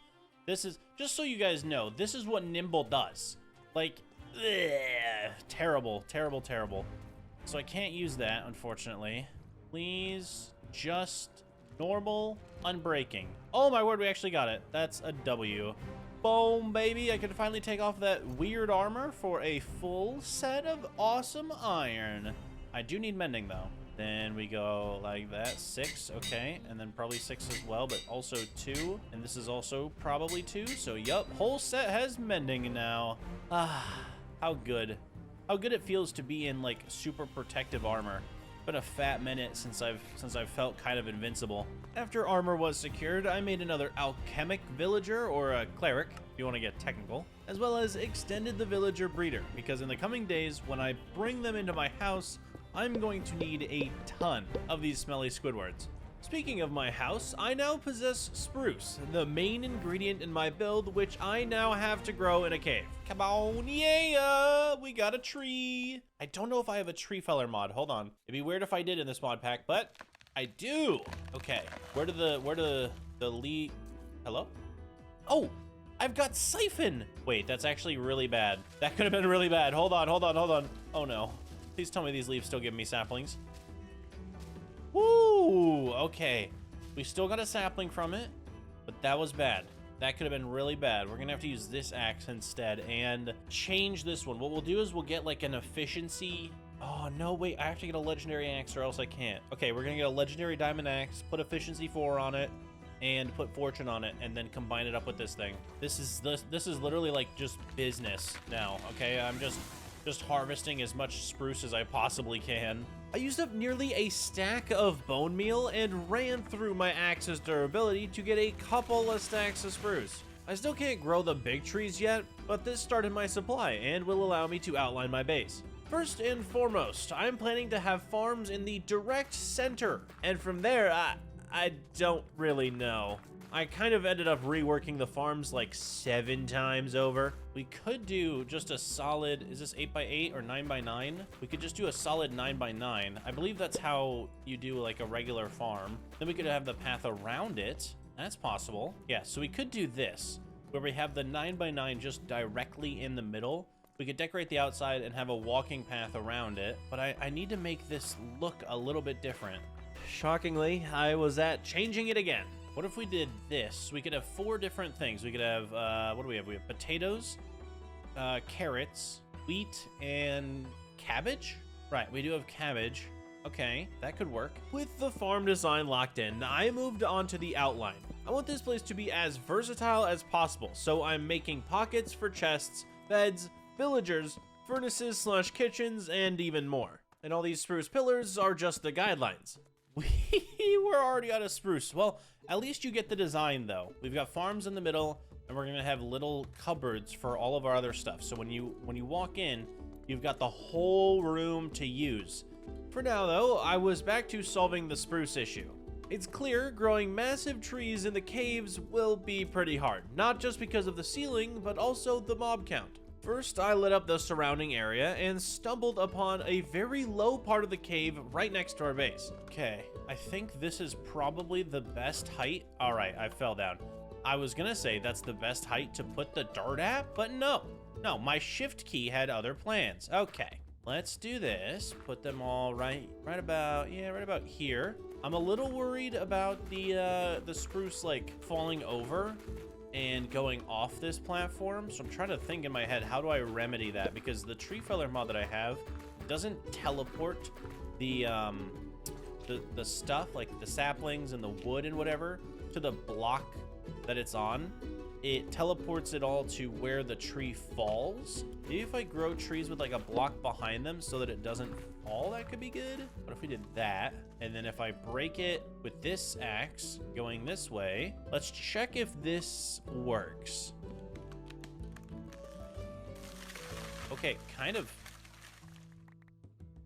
This is, just so you guys know, this is what Nimble does. Like, ugh, terrible, terrible, terrible. So I can't use that, unfortunately. Please, just normal Unbreaking. Oh my word, we actually got it. That's a W. Boom, baby. I could finally take off that weird armor for a full set of awesome iron. I do need mending, though. Then we go like that, 6, okay, and then probably 6 as well, but also 2, and this is also probably 2, so yup, whole set has mending now. Ah, how good. How good it feels to be in, like, super protective armor. Been a fat minute since I've felt kind of invincible. After armor was secured, I made another alchemic villager, or a cleric, if you want to get technical, as well as extended the villager breeder, because in the coming days, when I bring them into my house, I'm going to need a ton of these smelly Squidwards. Speaking of my house, I now possess spruce, the main ingredient in my build, which I now have to grow in a cave. Come on, yeah, we got a tree. I don't know if I have a tree feller mod. Hold on. It'd be weird if I did in this mod pack, but I do. Okay, where do the lead? Hello? Oh, I've got siphon. Wait, that's actually really bad. That could have been really bad. Hold on, hold on, hold on. Oh no. Please tell me these leaves still give me saplings. Woo! Okay. We still got a sapling from it, but that was bad. That could have been really bad. We're gonna have to use this axe instead and change this one. What we'll do is we'll get like an efficiency. Oh, no, wait. I have to get a legendary axe or else I can't. Okay, we're gonna get a legendary diamond axe, put efficiency 4 on it, and put fortune on it, and then combine it up with this thing. This is literally like just business now, okay? I'm just harvesting as much spruce as I possibly can. I used up nearly a stack of bone meal and ran through my axe's durability to get a couple of stacks of spruce. I still can't grow the big trees yet, but this started my supply and will allow me to outline my base. First and foremost, I'm planning to have farms in the direct center, and from there, I don't really know. I kind of ended up reworking the farms like 7 times over. We could do just a solid, is this 8x8 or 9x9? We could just do a solid 9x9. I believe that's how you do like a regular farm. Then we could have the path around it. That's possible. Yeah, so we could do this, where we have the 9x9 just directly in the middle. We could decorate the outside and have a walking path around it, but I need to make this look a little bit different. Shockingly, I was at changing it again. What if we did this? We could have 4 different things. We could have, what do we have? We have potatoes, carrots, wheat, and cabbage? Right, we do have cabbage. Okay, that could work. With the farm design locked in, I moved on to the outline. I want this place to be as versatile as possible, so I'm making pockets for chests, beds, villagers, furnaces / kitchens, and even more. And all these spruce pillars are just the guidelines. We were already out of spruce. Well, at least you get the design, though. We've got farms in the middle, and we're gonna have little cupboards for all of our other stuff. So when you walk in, you've got the whole room to use. For now, though, I was back to solving the spruce issue. It's clear growing massive trees in the caves will be pretty hard, not just because of the ceiling, but also the mob count. First, I lit up the surrounding area and stumbled upon a very low part of the cave right next to our base. Okay, I think this is probably the best height. All right, I fell down. I was gonna say that's the best height to put the dirt at, but no, my shift key had other plans. Okay, let's do this. Put them all right about here. I'm a little worried about the spruce like falling over and going off this platform, so I'm trying to think in my head, how do I remedy that? Because the tree feller mod that I have doesn't teleport the stuff, like the saplings and the wood and whatever, to the block that it's on. it teleports it all to where the tree falls. Maybe if I grow trees with like a block behind them so that it doesn't fall, that could be good. What if we did that? And then if I break it with this axe going this way, let's check if this works. Okay, kind of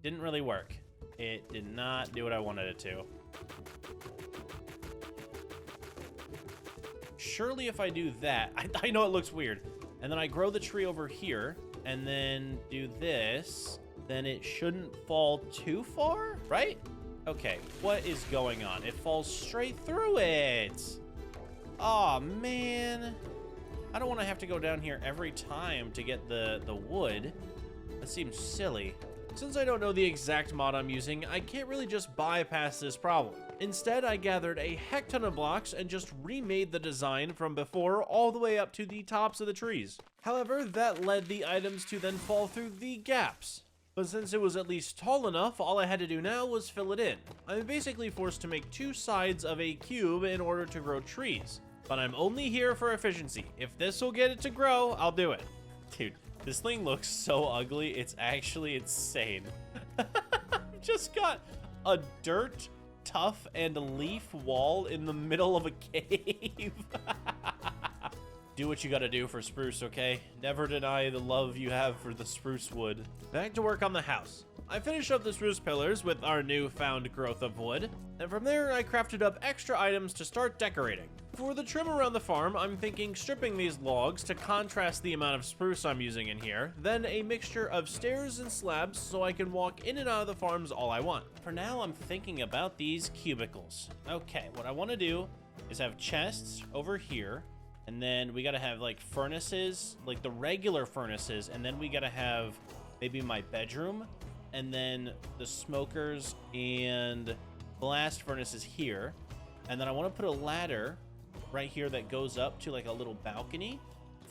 didn't really work. It did not do what I wanted it to. Surely if I do that, I know it looks weird, and then I grow the tree over here and then do this, then it shouldn't fall too far, right? Okay, what is going on? It falls straight through it. Oh man, I don't want to have to go down here every time to get the wood. That seems silly. Since I don't know the exact mod I'm using, I can't really just bypass this problem. Instead, I gathered a heck ton of blocks and just remade the design from before all the way up to the tops of the trees. However, that led the items to then fall through the gaps. But since it was at least tall enough, all I had to do now was fill it in. I'm basically forced to make two sides of a cube in order to grow trees. But I'm only here for efficiency. If this will get it to grow, I'll do it. Dude. This thing looks so ugly, it's actually insane. Just got a dirt, tuff, and leaf wall in the middle of a cave. Do what you gotta do for spruce, okay? Never deny the love you have for the spruce wood. Back to work on the house. I finished up the spruce pillars with our newfound growth of wood, and from there I crafted up extra items to start decorating. For the trim around the farm, I'm thinking stripping these logs to contrast the amount of spruce I'm using in here, then a mixture of stairs and slabs so I can walk in and out of the farms all I want. For now, I'm thinking about these cubicles. Okay, what I want to do is have chests over here, and then we gotta have like furnaces, like the regular furnaces, and then we gotta have maybe my bedroom, and then the smokers and blast furnaces here. And then I want to put a ladder right here that goes up to like a little balcony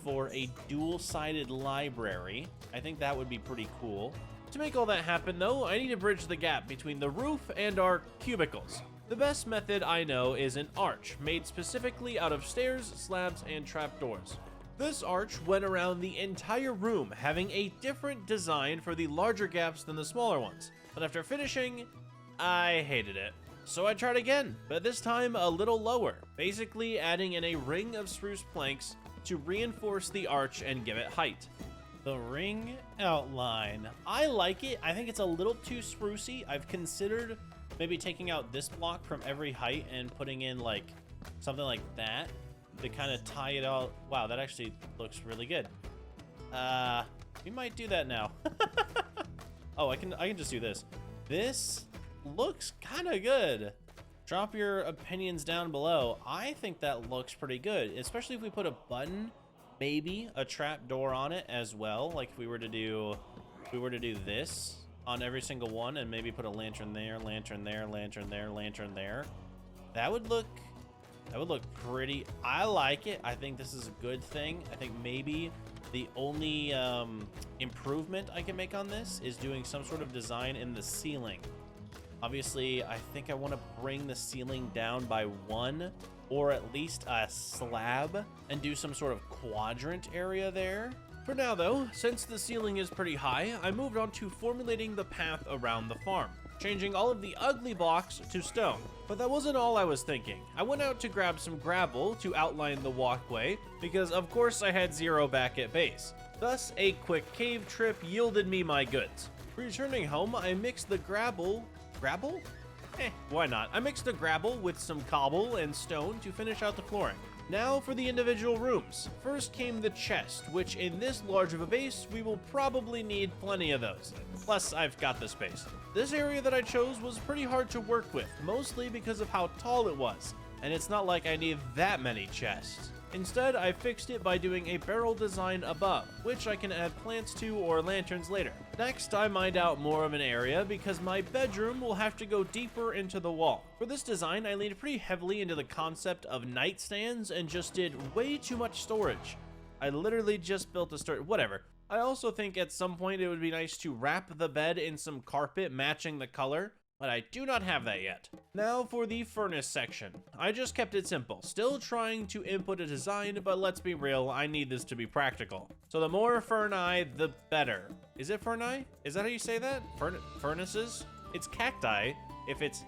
for a dual-sided library. I think that would be pretty cool. To make all that happen though, I need to bridge the gap between the roof and our cubicles. The best method I know is an arch made specifically out of stairs, slabs, and trapdoors. This arch went around the entire room, having a different design for the larger gaps than the smaller ones. But after finishing, I hated it. So I tried again, but this time a little lower, basically adding in a ring of spruce planks to reinforce the arch and give it height. The ring outline. I like it. I think it's a little too sprucey. I've considered maybe taking out this block from every height and putting in like something like that to kind of tie it all. Wow, that actually looks really good. We might do that now. Oh, I can just do this. This looks kind of good. Drop your opinions down below. I think that looks pretty good, especially if we put a button, maybe a trap door on it as well. Like if we were to do this on every single one and maybe put a lantern there, lantern there, lantern there, lantern there. That would look pretty. I like it. I think this is a good thing. I think maybe the only improvement I can make on this is doing some sort of design in the ceiling. Obviously, I think I want to bring the ceiling down by one or at least a slab and do some sort of quadrant area there. For now though, since the ceiling is pretty high, I moved on to formulating the path around the farm, changing all of the ugly blocks to stone. But that wasn't all I was thinking. I went out to grab some gravel to outline the walkway, because of course I had 0 back at base. Thus, a quick cave trip yielded me my goods. Returning home, I mixed the gravel? Why not? I mixed the gravel with some cobble and stone to finish out the flooring. Now for the individual rooms. First came the chest, which in this large of a base, we will probably need plenty of those. Plus, I've got the space. This area that I chose was pretty hard to work with, mostly because of how tall it was, and it's not like I need that many chests. Instead, I fixed it by doing a barrel design above, which I can add plants to or lanterns later. Next, I mined out more of an area because my bedroom will have to go deeper into the wall. For this design, I leaned pretty heavily into the concept of nightstands and just did way too much storage. I literally just built a whatever. I also think at some point it would be nice to wrap the bed in some carpet matching the color, but I do not have that yet. Now for the furnace section. I just kept it simple, still trying to input a design, but let's be real, I need this to be practical. So the more ferni, the better. Is it ferni? Is that how you say that? Furnaces? It's cacti. If it's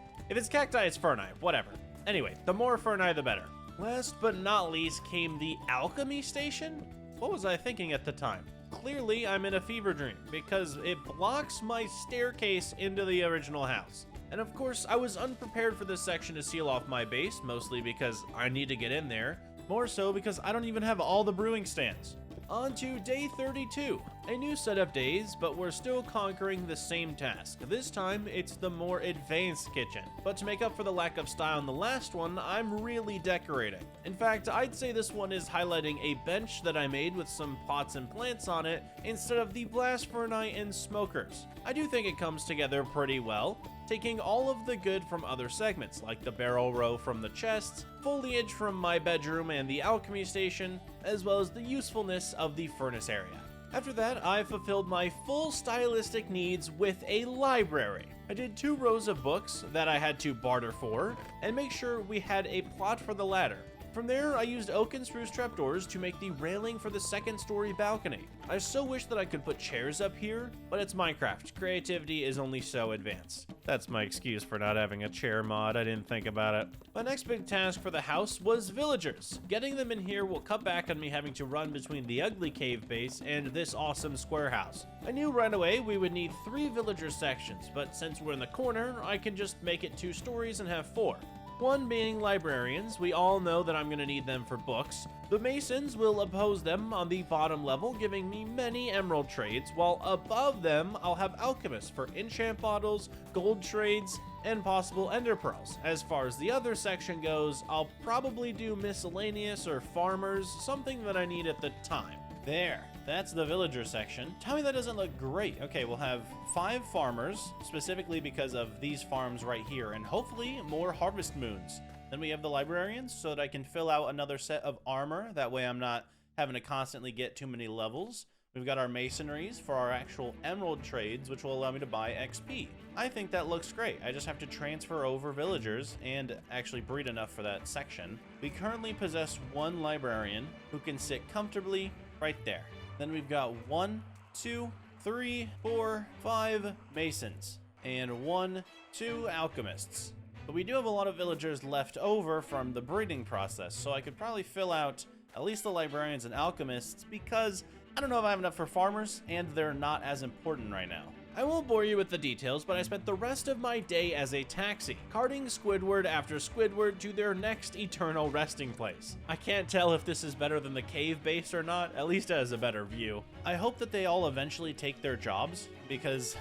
cacti, it's ferni, whatever. Anyway, the more ferni, the better. Last but not least came the alchemy station? What was I thinking at the time? Clearly, I'm in a fever dream because it blocks my staircase into the original house. And of course, I was unprepared for this section to seal off my base, mostly because I need to get in there, more so because I don't even have all the brewing stands. On to day 32, a new set of days, but we're still conquering the same task. This time, it's the more advanced kitchen. But to make up for the lack of style in the last one, I'm really decorating. In fact, I'd say this one is highlighting a bench that I made with some pots and plants on it, instead of the blast furnace and smokers. I do think it comes together pretty well, taking all of the good from other segments, like the barrel row from the chests, foliage from my bedroom and the alchemy station, as well as the usefulness of the furnace area. After that, I fulfilled my full stylistic needs with a library. I did 2 rows of books that I had to barter for, and make sure we had a plot for the ladder. From there, I used oak and spruce trapdoors to make the railing for the 2nd story balcony. I so wish that I could put chairs up here, but it's Minecraft. Creativity is only so advanced. That's my excuse for not having a chair mod. I didn't think about it. My next big task for the house was villagers. Getting them in here will cut back on me having to run between the ugly cave base and this awesome square house. I knew right away we would need 3 villager sections, but since we're in the corner, I can just make it 2 stories and have 4. One being librarians. We all know that I'm going to need them for books. The masons will oppose them on the bottom level, giving me many emerald trades, while above them I'll have alchemists for enchant bottles, gold trades, and possible ender pearls. As far as the other section goes, I'll probably do miscellaneous or farmers, something that I need at the time. There, that's the villager section. Tell me that doesn't look great. Okay, we'll have 5 farmers, specifically because of these farms right here, and hopefully more harvest moons. Then we have the librarians, so that I can fill out another set of armor. That way I'm not having to constantly get too many levels. We've got our masonries for our actual emerald trades, which will allow me to buy XP. I think that looks great. I just have to transfer over villagers and actually breed enough for that section. We currently possess 1 librarian who can sit comfortably right there. Then we've got 1, 2, 3, 4, 5 masons and 1, 2 alchemists. But we do have a lot of villagers left over from the breeding process, so I could probably fill out at least the librarians and alchemists, because I don't know if I have enough for farmers, and they're not as important right now. I won't bore you with the details, but I spent the rest of my day as a taxi, carting Squidward after Squidward to their next eternal resting place. I can't tell if this is better than the cave base or not, at least it has a better view. I hope that they all eventually take their jobs, because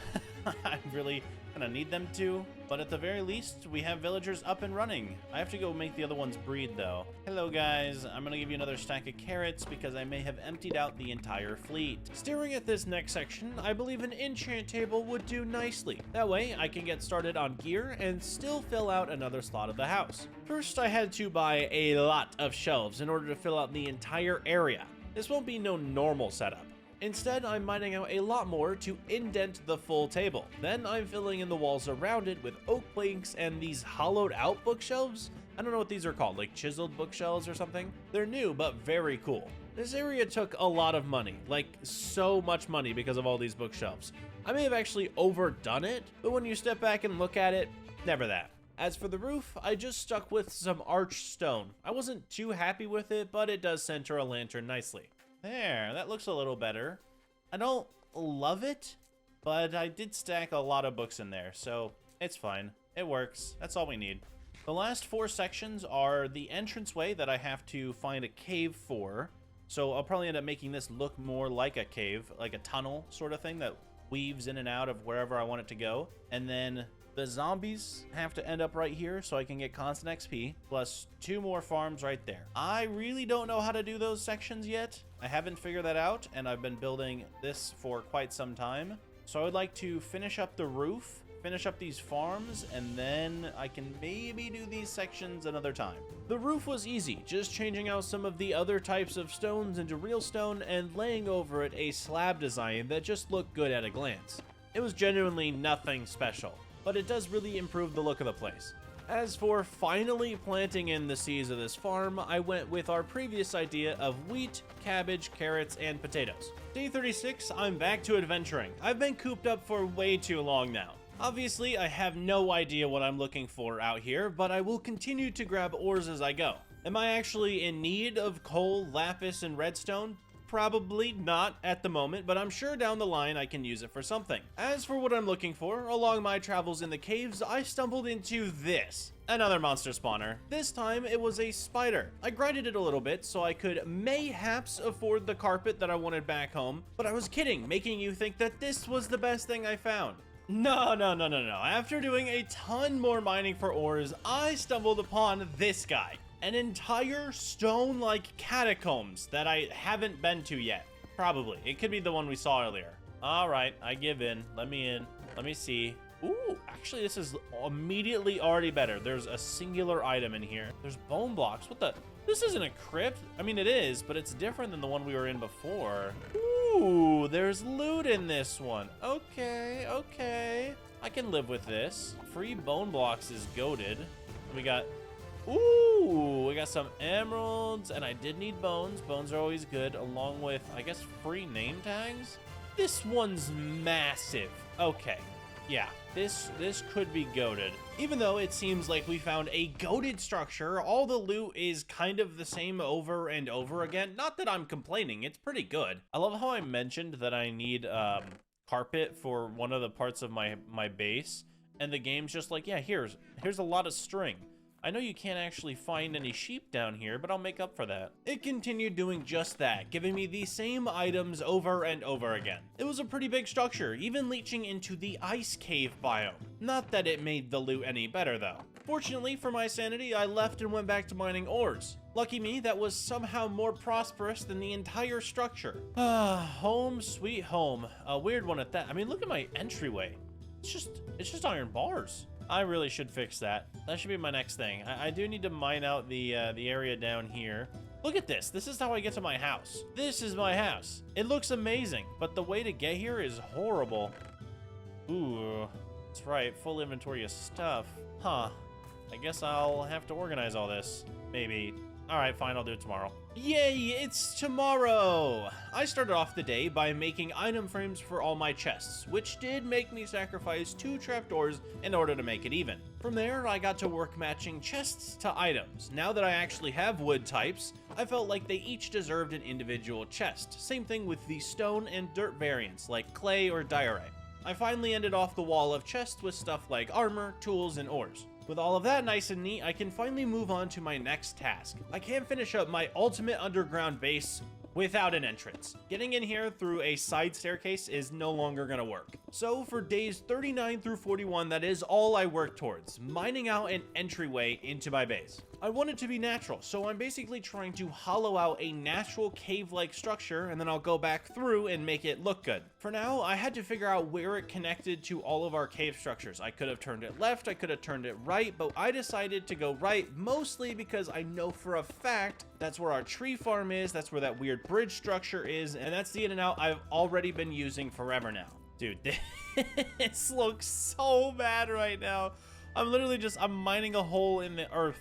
I really gonna need them to, but at the very least, we have villagers up and running. I have to go make the other ones breed though. Hello guys, I'm gonna give you another stack of carrots because I may have emptied out the entire fleet. Staring at this next section, I believe an enchant table would do nicely. That way, I can get started on gear and still fill out another slot of the house. First, I had to buy a lot of shelves in order to fill out the entire area. This won't be no normal setup. Instead, I'm mining out a lot more to indent the full table. Then I'm filling in the walls around it with oak planks and these hollowed out bookshelves. I don't know what these are called, like chiseled bookshelves or something. They're new, but very cool. This area took a lot of money, like so much money because of all these bookshelves. I may have actually overdone it, but when you step back and look at it, never that. As for the roof, I just stuck with some arched stone. I wasn't too happy with it, but it does center a lantern nicely. There, that looks a little better. I don't love it, but I did stack a lot of books in there, so it's fine. It works. That's all we need. The last 4 sections are the entranceway that I have to find a cave for. So I'll probably end up making this look more like a cave, like a tunnel sort of thing that weaves in and out of wherever I want it to go. And then the zombies have to end up right here so I can get constant XP, plus 2 more farms right there. I really don't know how to do those sections yet. I haven't figured that out, and I've been building this for quite some time. So I would like to finish up the roof, finish up these farms, and then I can maybe do these sections another time. The roof was easy, just changing out some of the other types of stones into real stone and laying over it a slab design that just looked good at a glance. It was genuinely nothing special. but it does really improve the look of the place. As for finally planting in the seeds of this farm, I went with our previous idea of wheat, cabbage, carrots, and potatoes. Day 36, I'm back to adventuring. I've been cooped up for way too long now. Obviously, I have no idea what I'm looking for out here, but I will continue to grab ores as I go. Am I actually in need of coal, lapis, and redstone? Probably not at the moment, but I'm sure down the line I can use it for something. As for what I'm looking for, along my travels in the caves, I stumbled into this. Another monster spawner. This time it was a spider. I grinded it a little bit so I could mayhaps afford the carpet that I wanted back home, but I was kidding, making you think that this was the best thing I found. No. After doing a ton more mining for ores, I stumbled upon this guy. An entire stone-like catacombs that I haven't been to yet. Probably. It could be the one we saw earlier. All right, I give in. Let me in. Let me see. Ooh, actually, this is immediately already better. There's a singular item in here. There's bone blocks. What the? This isn't a crypt. I mean, it is, but it's different than the one we were in before. Ooh, there's loot in this one. Okay. I can live with this. Free bone blocks is goated. We got... Ooh, we got some emeralds, and I did need bones. Bones are always good, along with, I guess, free name tags? This one's massive. Okay, yeah, this could be goated. Even though it seems like we found a goated structure, all the loot is kind of the same over and over again. Not that I'm complaining, it's pretty good. I love how I mentioned that I need carpet for one of the parts of my base, and the game's just like, yeah, here's a lot of string. I know you can't actually find any sheep down here, but I'll make up for that. It continued doing just that, giving me the same items over and over again. It was a pretty big structure, even leaching into the ice cave biome. Not that it made the loot any better though. Fortunately for my sanity, I left and went back to mining ores. Lucky me, that was somehow more prosperous than the entire structure. Home sweet home. A weird one at that. I mean, look at my entryway. It's just iron bars. I really should fix that. That should be my next thing. I do need to mine out the area down here. Look at this. This is how I get to my house. This is my house. It looks amazing, but the way to get here is horrible. Ooh, that's right. Full inventory of stuff. Huh. I guess I'll have to organize all this. Maybe. All right, fine. I'll do it tomorrow. Yay, it's tomorrow! I started off the day by making item frames for all my chests, which did make me sacrifice 2 trapdoors in order to make it even. From there, I got to work matching chests to items. Now that I actually have wood types, I felt like they each deserved an individual chest. Same thing with the stone and dirt variants, like clay or diorite. I finally ended off the wall of chests with stuff like armor, tools, and ores. With all of that nice and neat, I can finally move on to my next task. I can't finish up my ultimate underground base without an entrance. Getting in here through a side staircase is no longer gonna work. So for days 39 through 41, that is all I work towards, mining out an entryway into my base. I want it to be natural, so I'm basically trying to hollow out a natural cave-like structure, and then I'll go back through and make it look good. For now, I had to figure out where it connected to all of our cave structures. I could have turned it left, I could have turned it right, but I decided to go right, mostly because I know for a fact that's where our tree farm is, that's where that weird bridge structure is, and that's the in and out I've already been using forever now. Dude, this looks so bad right now. I'm mining a hole in the earth,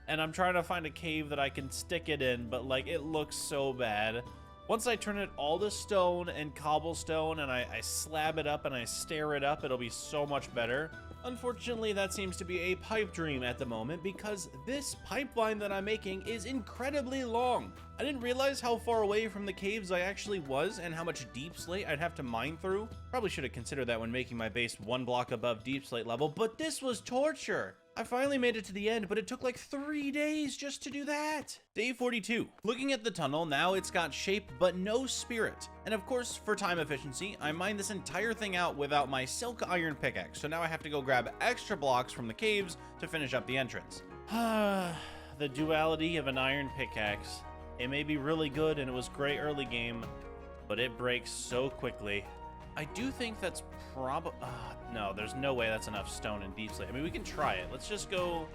and I'm trying to find a cave that I can stick it in, but like, it looks so bad. Once I turn it all to stone and cobblestone, and I slab it up and I stair it up, it'll be so much better. Unfortunately, that seems to be a pipe dream at the moment, because this pipeline that I'm making is incredibly long. I didn't realize how far away from the caves I actually was and how much deep slate I'd have to mine through. Probably should have considered that when making my base 1 block above deep slate level, but this was torture. I finally made it to the end, but it took like 3 days just to do that. Day 42. Looking at the tunnel, now it's got shape but no spirit. And of course, for time efficiency, I mined this entire thing out without my silk iron pickaxe, so now I have to go grab extra blocks from the caves to finish up the entrance. The duality of an iron pickaxe. It may be really good and it was great early game, but it breaks so quickly. I do think that's probably... no, there's no way that's enough stone and deep slate. I mean, we can try it. Let's just go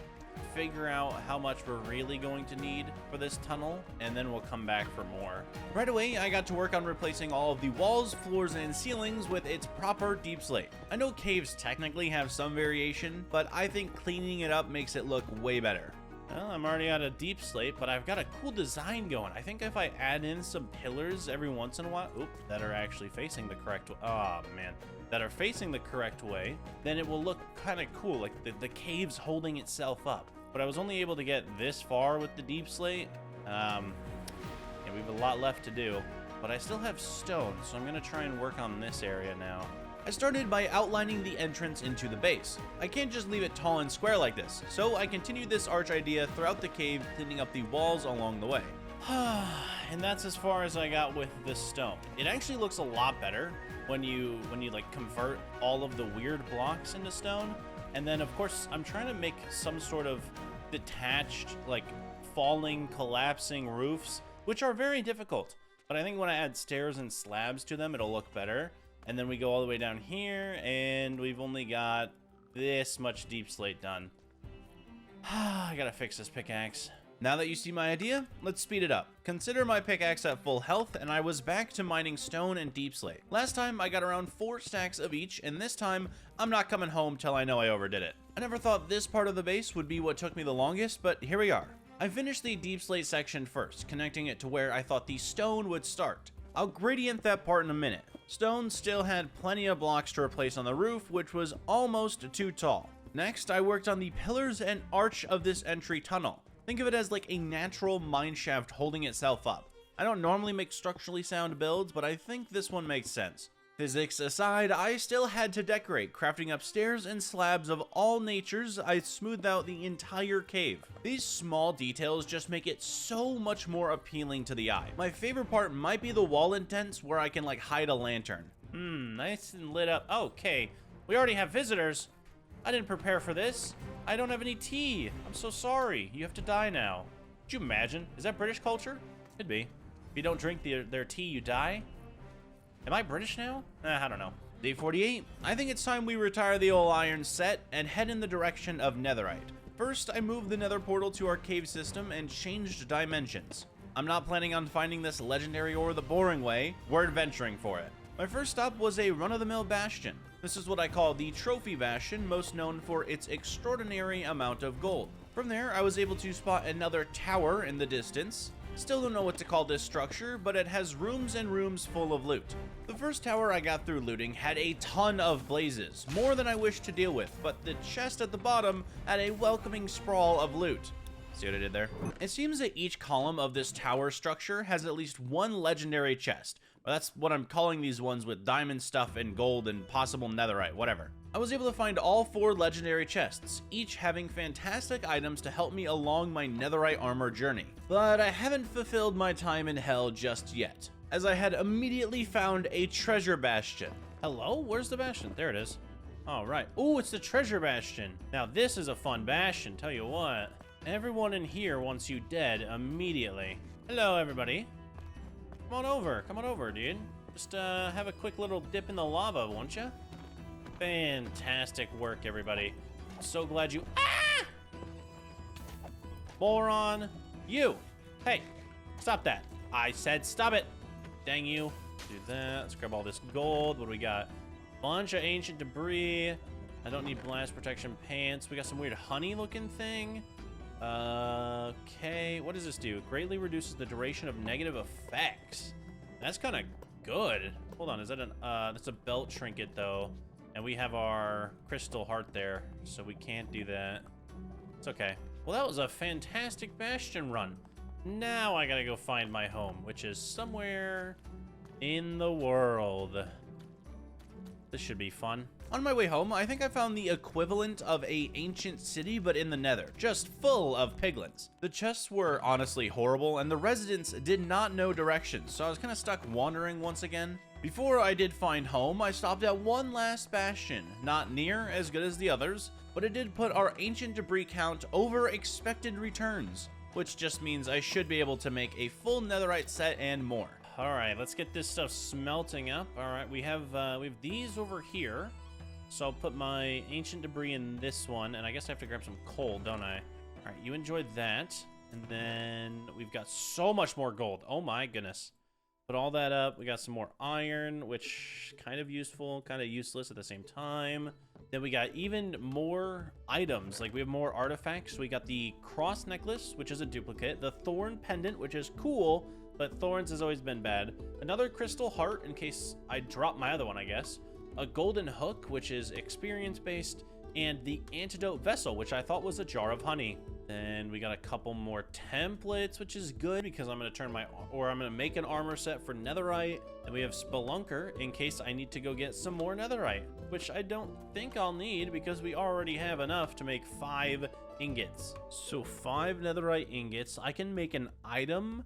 figure out how much we're really going to need for this tunnel, and then we'll come back for more. Right away, I got to work on replacing all of the walls, floors, and ceilings with its proper deep slate. I know caves technically have some variation, but I think cleaning it up makes it look way better. Well, I'm already at a deep slate, but I've got a cool design going. I think if I add in some pillars every once in a while, that are actually facing the correct way. Oh, man. That are facing the correct way, then it will look kind of cool, like the cave's holding itself up. But I was only able to get this far with the deep slate. And we have a lot left to do, but I still have stone, so I'm gonna try and work on this area now. I started by outlining the entrance into the base. I can't just leave it tall and square like this, so I continued this arch idea throughout the cave, cleaning up the walls along the way. And that's as far as I got with the stone. It actually looks a lot better when you like convert all of the weird blocks into stone. And then of course I'm trying to make some sort of detached, like falling, collapsing roofs, which are very difficult. But I think when I add stairs and slabs to them, it'll look better. And then we go all the way down here, and we've only got this much deep slate done. I gotta fix this pickaxe. Now that you see my idea, let's speed it up. Consider my pickaxe at full health, and I was back to mining stone and deep slate. Last time, I got around 4 stacks of each, and this time, I'm not coming home till I know I overdid it. I never thought this part of the base would be what took me the longest, but here we are. I finished the deep slate section first, connecting it to where I thought the stone would start. I'll gradient that part in a minute. Stone still had plenty of blocks to replace on the roof, which was almost too tall. Next, I worked on the pillars and arch of this entry tunnel. Think of it as like a natural mine shaft holding itself up. I don't normally make structurally sound builds, but I think this one makes sense. Physics aside, I still had to decorate, crafting up stairs and slabs of all natures. I smoothed out the entire cave. These small details just make it so much more appealing to the eye. My favorite part might be the wall indents where I can like hide a lantern. Nice and lit up. Okay, we already have visitors. I didn't prepare for this. I don't have any tea. I'm so sorry. You have to die now. Could you imagine? Is that British culture? Could be. If you don't drink their tea, you die. Am I British now? I don't know. Day 48. I think it's time we retire the old iron set and head in the direction of Netherite. First, I moved the Nether portal to our cave system and changed dimensions. I'm not planning on finding this legendary ore the boring way. We're adventuring for it. My first stop was a run-of-the-mill bastion. This is what I call the trophy bastion, most known for its extraordinary amount of gold. From there, I was able to spot another tower in the distance. Still don't know what to call this structure, but it has rooms and rooms full of loot. The first tower I got through looting had a ton of blazes, more than I wished to deal with, but the chest at the bottom had a welcoming sprawl of loot. See what I did there? It seems that each column of this tower structure has at least one legendary chest. Well, that's what I'm calling these ones with diamond stuff and gold and possible netherite, whatever. I was able to find all 4 legendary chests, each having fantastic items to help me along my netherite armor journey. But I haven't fulfilled my time in hell just yet, as I had immediately found a treasure bastion. Hello? Where's the bastion? There it is. All right. Ooh, it's the treasure bastion. Now this is a fun bastion, tell you what. Everyone in here wants you dead immediately. Hello, everybody. Come on over, dude. Just have a quick little dip in the lava, won't you? Fantastic work, everybody. So glad you... Ah! Moron. You. Hey, stop that. I said stop it. Dang you. Do that. Let's grab all this gold. What do we got? Bunch of ancient debris. I don't need blast protection pants. We got some weird honey looking thing. Okay, what does this do? Greatly reduces the duration of negative effects. That's kind of good. Hold on, is that an, that's a belt trinket though. And we have our crystal heart there, so we can't do that. It's okay. Well, that was a fantastic bastion run. Now I gotta go find my home, which is somewhere in the world. This should be fun. On my way home, I think I found the equivalent of a ancient city, but in the Nether, just full of piglins. The chests were honestly horrible, and the residents did not know directions, so I was kind of stuck wandering once again. Before I did find home, I stopped at one last bastion, not near as good as the others, but it did put our ancient debris count over expected returns, which just means I should be able to make a full netherite set and more. All right, let's get this stuff smelting up. All right, we have these over here. So I'll put my ancient debris in this one, and I guess I have to grab some coal, don't I? All right, you enjoyed that. And then we've got so much more gold. Oh my goodness. Put all that up. We got some more iron, which kind of useful, kind of useless at the same time. Then we got even more items. Like we have more artifacts. We got the cross necklace, which is a duplicate. The thorn pendant, which is cool, but thorns has always been bad. Another crystal heart in case I drop my other one, I guess. A golden hook, which is experience-based. And the antidote vessel, which I thought was a jar of honey. Then we got a couple more templates, which is good because I'm going to make an armor set for Netherite. And we have spelunker in case I need to go get some more Netherite, which I don't think I'll need because we already have enough to make 5 ingots. So 5 Netherite ingots. I can make an item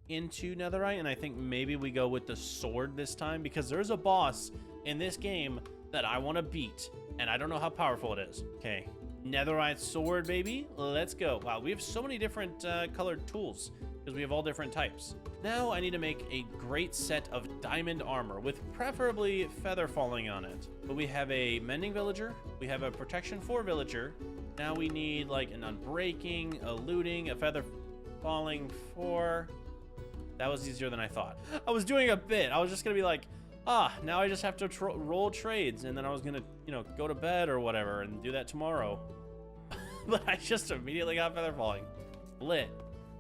into Netherite, and I think maybe we go with the sword this time because there's a boss in this game that I want to beat, and I don't know how powerful it is. Okay. Netherite sword, baby. Let's go. Wow, we have so many different colored tools because we have all different types. Now I need to make a great set of diamond armor with preferably feather falling on it. But we have a mending villager. We have a protection 4 villager. Now we need like an unbreaking, a looting, a feather falling 4. That was easier than I thought. I was doing a bit. I was just going to be like, now I just have to roll trades, and then I was gonna, go to bed or whatever and do that tomorrow. But I just immediately got feather falling. Lit.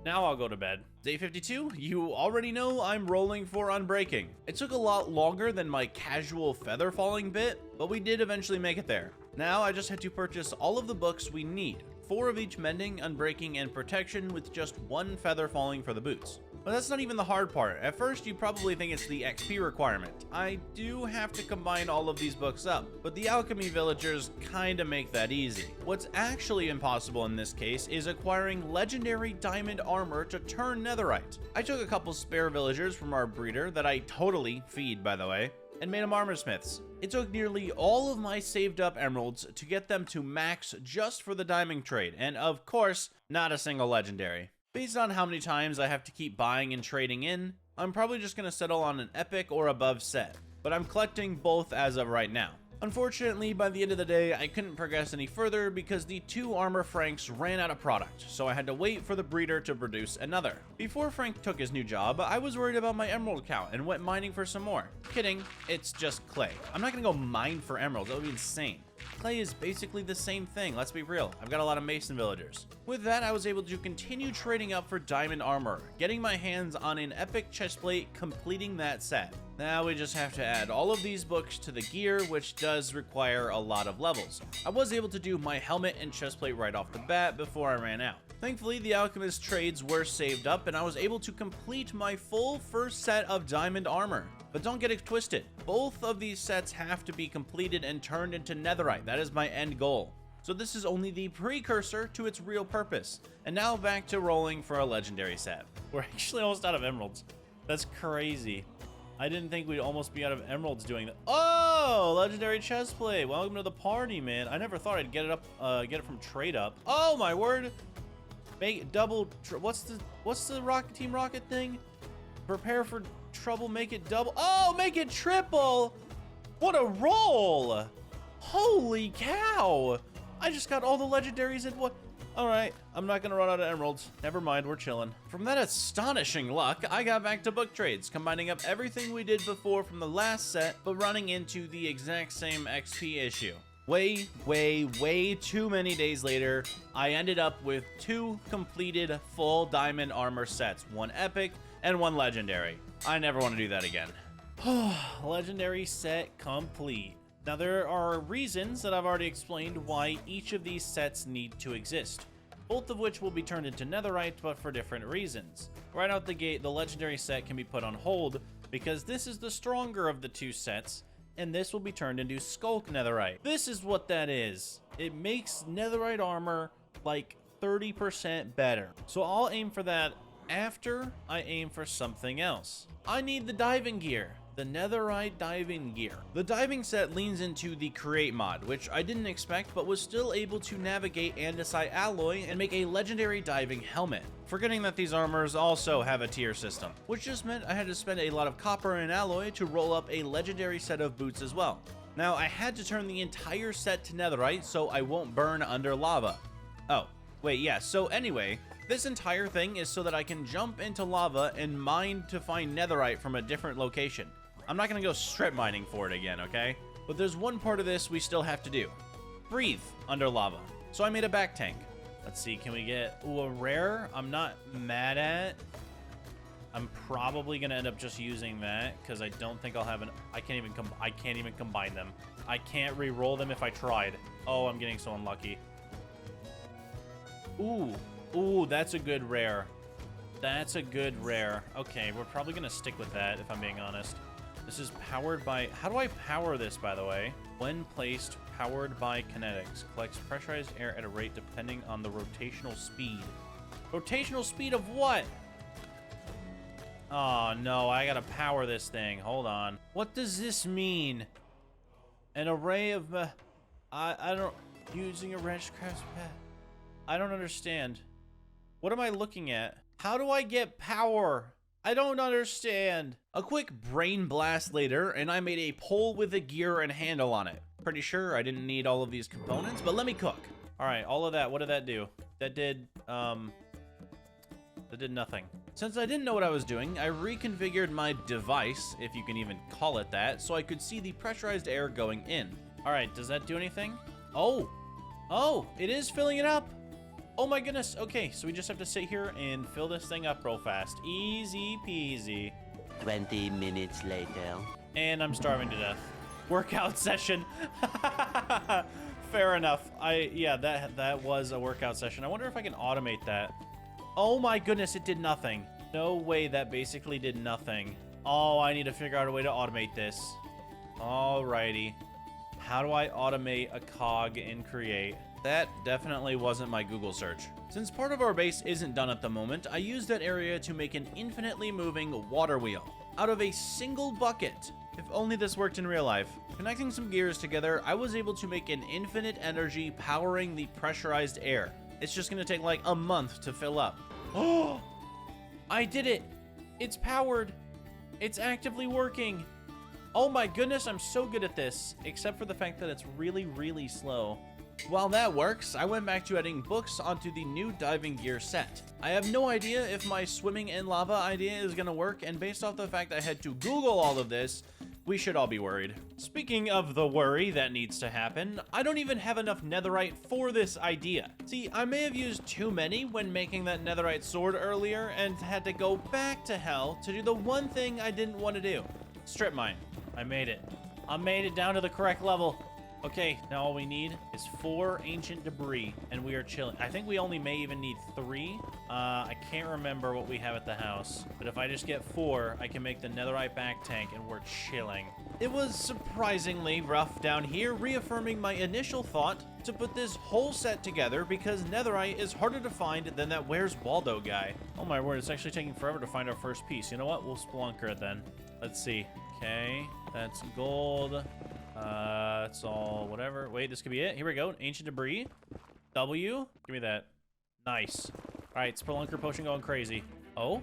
Now I'll go to bed. Day 52, you already know I'm rolling for unbreaking. It took a lot longer than my casual feather falling bit, but we did eventually make it there. Now I just had to purchase all of the books we need. 4 of each mending, unbreaking, and protection with just 1 feather falling for the boots. But that's not even the hard part. At first, you probably think it's the XP requirement. I do have to combine all of these books up, but the alchemy villagers kinda make that easy. What's actually impossible in this case is acquiring legendary diamond armor to turn netherite. I took a couple spare villagers from our breeder that I totally feed, by the way, and made them armor smiths. It took nearly all of my saved up emeralds to get them to max just for the diamond trade, and of course, not a single legendary. Based on how many times I have to keep buying and trading in, I'm probably just going to settle on an epic or above set, but I'm collecting both as of right now. Unfortunately, by the end of the day, I couldn't progress any further because the 2 armor Franks ran out of product, so I had to wait for the breeder to produce another. Before Frank took his new job, I was worried about my emerald count and went mining for some more. Kidding, it's just clay. I'm not going to go mine for emeralds, that would be insane. Clay is basically the same thing, let's be real. I've got a lot of mason villagers. With that, I was able to continue trading up for diamond armor, getting my hands on an epic chestplate, completing that set. Now we just have to add all of these books to the gear, which does require a lot of levels. I was able to do my helmet and chestplate right off the bat before I ran out. Thankfully, the alchemist trades were saved up and I was able to complete my full first set of diamond armor. But don't get it twisted. Both of these sets have to be completed and turned into netherite. That is my end goal. So this is only the precursor to its real purpose. And now back to rolling for a legendary set. We're actually almost out of emeralds. That's crazy. I didn't think we'd almost be out of emeralds doing that. Oh, legendary chestplate. Welcome to the party, man. I never thought I'd get it up, get it from trade up. Oh my word. Make it double. What's the Rocket Team Rocket thing? Prepare for trouble, make it double. Oh, make it triple. What a roll. Holy cow. I just got all the legendaries in one. All right, I'm not gonna run out of emeralds. Never mind, we're chilling. From that astonishing luck, I got back to book trades, combining up everything we did before from the last set, but running into the exact same XP issue. Way too many days later, I ended up with 2 completed full diamond armor sets, 1 epic and 1 legendary. I never want to do that again. Legendary set complete. Now there are reasons that I've already explained why each of these sets need to exist, both of which will be turned into netherite, but for different reasons. Right out the gate, the legendary set can be put on hold because this is the stronger of the 2 sets, and this will be turned into Skullk netherite. This is what that is. It makes netherite armor like 30% better. So I'll aim for that after I aim for something else. I need the diving gear. The netherite diving gear. The diving set leans into the create mod, which I didn't expect but was still able to navigate andesite alloy and make a legendary diving helmet. Forgetting that these armors also have a tier system, which just meant I had to spend a lot of copper and alloy to roll up a legendary set of boots as well. Now I had to turn the entire set to netherite so I won't burn under lava. Oh, Wait, yeah, so anyway, this entire thing is so that I can jump into lava and mine to find netherite from a different location. I'm not gonna go strip mining for it again, okay? But there's one part of this we still have to do. Breathe under lava. So I made a back tank. Let's see, can we get a rare? I'm not mad at. I'm probably gonna end up just using that because I don't think I'll have an. I can't even combine them. I can't re-roll them if I tried. Oh, I'm getting so unlucky. Ooh, that's a good rare. That's a good rare. Okay, we're probably gonna stick with that if I'm being honest. This is powered by. How do I power this, by the way? When placed, powered by kinetics. Collects pressurized air at a rate depending on the rotational speed. Rotational speed of what? Oh, no, I gotta power this thing. Hold on. What does this mean? An array of... I don't... Using a wrench crafts... I don't understand. What am I looking at? How do I get power? I don't understand. A quick brain blast later, and I made a pole with a gear and handle on it. Pretty sure I didn't need all of these components, but let me cook. All right, all of that, what did that do? That did nothing. Since I didn't know what I was doing, I reconfigured my device, if you can even call it that, so I could see the pressurized air going in. All right, does that do anything? Oh, it is filling it up. Oh my goodness. Okay, so we just have to sit here and fill this thing up real fast. Easy peasy. 20 minutes later. And I'm starving to death. Workout session. Fair enough. Yeah, that was a workout session. I wonder if I can automate that. Oh my goodness, it did nothing. No way, that basically did nothing. Oh, I need to figure out a way to automate this. Alrighty. How do I automate a cog in Create? That definitely wasn't my Google search. Since part of our base isn't done at the moment, I used that area to make an infinitely moving water wheel out of a single bucket. If only this worked in real life. Connecting some gears together, I was able to make an infinite energy powering the pressurized air. It's just gonna take like a month to fill up. Oh, I did it. It's powered. It's actively working. Oh my goodness, I'm so good at this, except for the fact that it's really, really slow. While that works, I went back to adding books onto the new diving gear set. I have no idea if my swimming in lava idea is gonna work, and based off the fact I had to Google all of this, we should all be worried. Speaking of the worry that needs to happen, I don't even have enough netherite for this idea. See, I may have used too many when making that netherite sword earlier and had to go back to hell to do the one thing I didn't want to do. Strip mine. I made it. I made it down to the correct level. Okay, now all we need is 4 ancient debris, and we are chilling. I think we only may even need 3. I can't remember what we have at the house, but if I just get 4, I can make the netherite back tank, and we're chilling. It was surprisingly rough down here, reaffirming my initial thought to put this whole set together because netherite is harder to find than that Where's Waldo guy. Oh my word, it's actually taking forever to find our first piece. You know what? We'll spelunker it then. Let's see. Okay, that's gold. It's all whatever. Wait, this could be it. Here we go. Ancient debris. W. Give me that. Nice. All right, spelunker potion going crazy. Oh.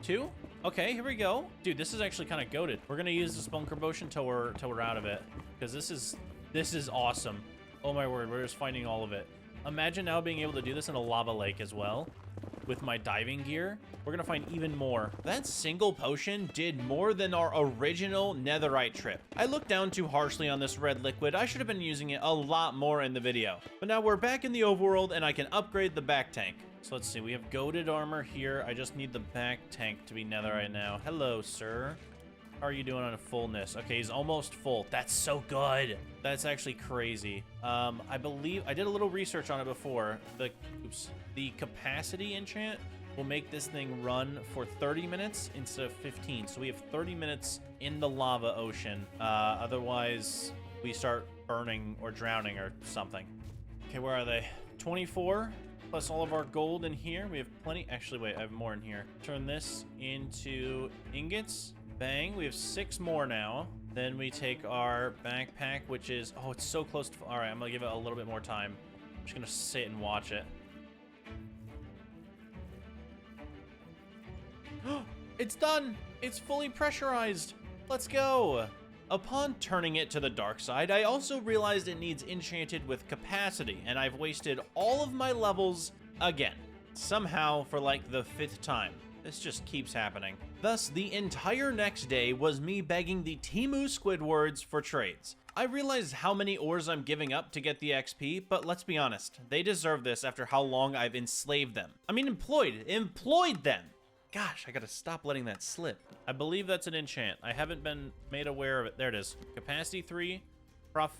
2. Okay, here we go. Dude, this is actually kind of goated. We're gonna use the spelunker potion till we're out of it, because this is awesome. Oh my word, we're just finding all of it. Imagine now being able to do this in a lava lake as well. With my diving gear, we're gonna find even more. That single potion did more than our original netherite trip. I looked down too harshly on this red liquid. I should have been using it a lot more in the video. But now we're back in the overworld and I can upgrade the back tank. So let's see, we have goated armor here. I just need the back tank to be netherite now. Hello, sir. How are you doing on a fullness? Okay, he's almost full. That's so good. That's actually crazy. I believe I did a little research on it before. The capacity enchant will make this thing run for 30 minutes instead of 15. So we have 30 minutes in the lava ocean. Otherwise, we start burning or drowning or something. Okay, where are they? 24 plus all of our gold in here. We have plenty. Actually, wait, I have more in here. Turn this into ingots. Bang, we have 6 more now. Then we take our backpack, which is, oh, it's so close to, all right, I'm gonna give it a little bit more time. I'm just gonna sit and watch it. It's done. It's fully pressurized. Let's go. Upon turning it to the dark side, I also realized it needs enchanted with capacity, and I've wasted all of my levels again. Somehow for like the 5th time. This just keeps happening. Thus, the entire next day was me begging the Temu Squidwards for trades. I realize how many ores I'm giving up to get the XP, but let's be honest, they deserve this after how long I've enslaved them. I mean, employed them. Gosh, I gotta stop letting that slip. I believe that's an enchant. I haven't been made aware of it. There it is. Capacity 3, prof.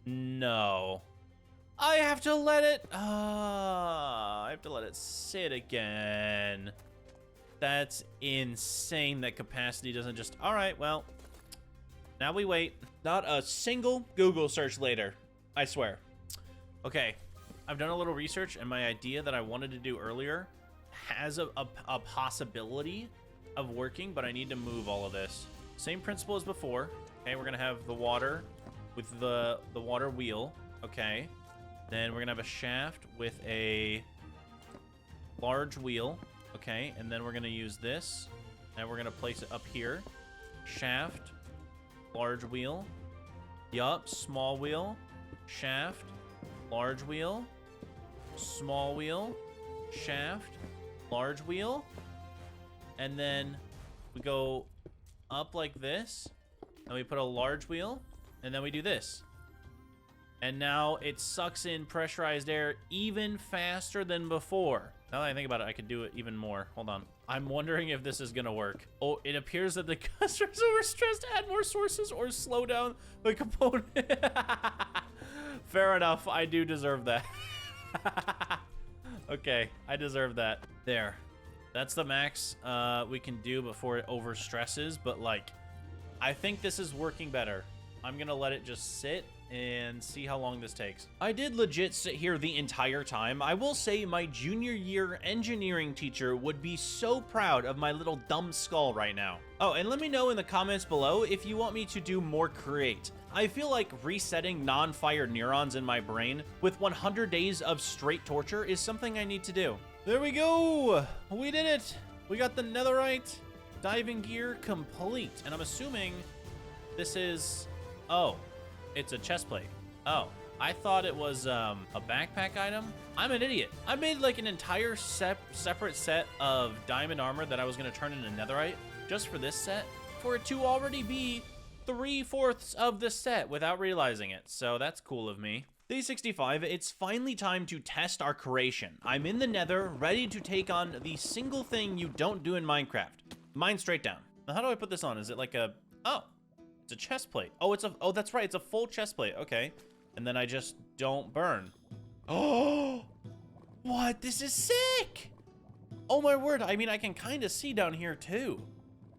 No. I have to let it, I have to let it sit again. That's insane that capacity doesn't just, all right, well, now we wait. Not a single Google search later, I swear. Okay, I've done a little research, and my idea that I wanted to do earlier has a possibility of working, but I need to move all of this. Same principle as before. Okay, we're gonna have the water with the water wheel. Okay, then we're gonna have a shaft with a large wheel. Okay, and then we're gonna use this, and we're gonna place it up here. Shaft, large wheel. Yup, small wheel. Shaft, large wheel. Small wheel. Shaft, large wheel. And then we go up like this, and we put a large wheel, and then we do this. And now it sucks in pressurized air even faster than before. Now that I think about it, I could do it even more. Hold on. I'm wondering if this is gonna work. Oh, it appears that the customer's overstressed to add more sources or slow down the component. Fair enough, I do deserve that. Okay, I deserve that. There. That's the max we can do before it overstresses, but like, I think this is working better. I'm gonna let it just sit and see how long this takes. I did legit sit here the entire time. I will say my junior year engineering teacher would be so proud of my little dumb skull right now. Oh, and let me know in the comments below if you want me to do more create. I feel like resetting non-fired neurons in my brain with 100 days of straight torture is something I need to do. There we go. We did it. We got the netherite diving gear complete. And I'm assuming this is, oh, it's a chest plate. Oh, I thought it was a backpack item. I'm an idiot. I made like an entire separate set of diamond armor that I was gonna turn into netherite just for this set, for it to already be 3/4 of the set without realizing it. So that's cool of me. Day 65, it's finally time to test our creation. I'm in the Nether, ready to take on the single thing you don't do in Minecraft. Mine straight down. Now, how do I put this on? Is it like a, oh, it's a chest plate. Oh, it's a, oh, that's right. It's a full chest plate. Okay. And then I just don't burn. Oh, what? This is sick. Oh my word. I mean, I can kind of see down here too.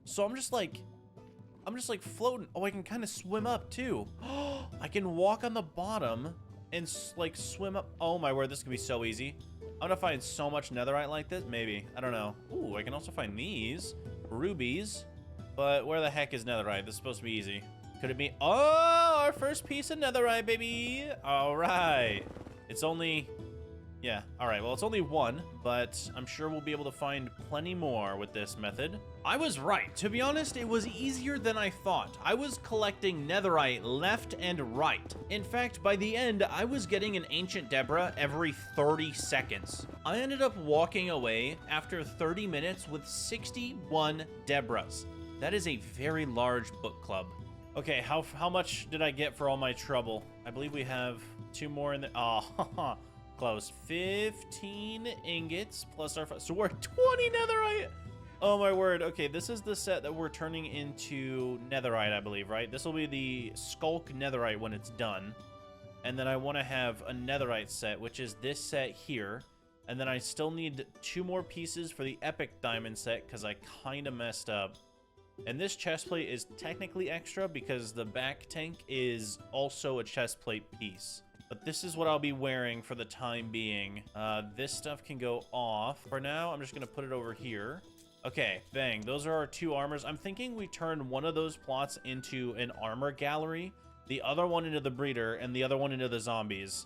So I'm just like floating. Oh, I can kind of swim up too. I can walk on the bottom and like swim up. Oh my word. This could be so easy. I'm gonna find so much netherite like this. Maybe. I don't know. Ooh, I can also find these rubies. But where the heck is netherite? This is supposed to be easy. Could it be? Oh, our first piece of netherite, baby. All right. It's only, yeah. All right. Well, it's only one, but I'm sure we'll be able to find plenty more with this method. I was right. To be honest, it was easier than I thought. I was collecting netherite left and right. In fact, by the end, I was getting an ancient Deborah every 30 seconds. I ended up walking away after 30 minutes with 61 Deborahs. That is a very large book club. Okay, how much did I get for all my trouble? I believe we have 2 more in the, oh, close. 15 ingots plus our, so we're 20 netherite. Oh my word. Okay, this is the set that we're turning into netherite, I believe, right? This will be the Skullk netherite when it's done. And then I want to have a netherite set, which is this set here. And then I still need 2 more pieces for the epic diamond set because I kind of messed up. And this chestplate is technically extra because the back tank is also a chestplate piece. But this is what I'll be wearing for the time being. This stuff can go off. For now, I'm just going to put it over here. Okay, bang. Those are our 2 armors. I'm thinking we turn one of those plots into an armor gallery, the other one into the breeder, and the other one into the zombies.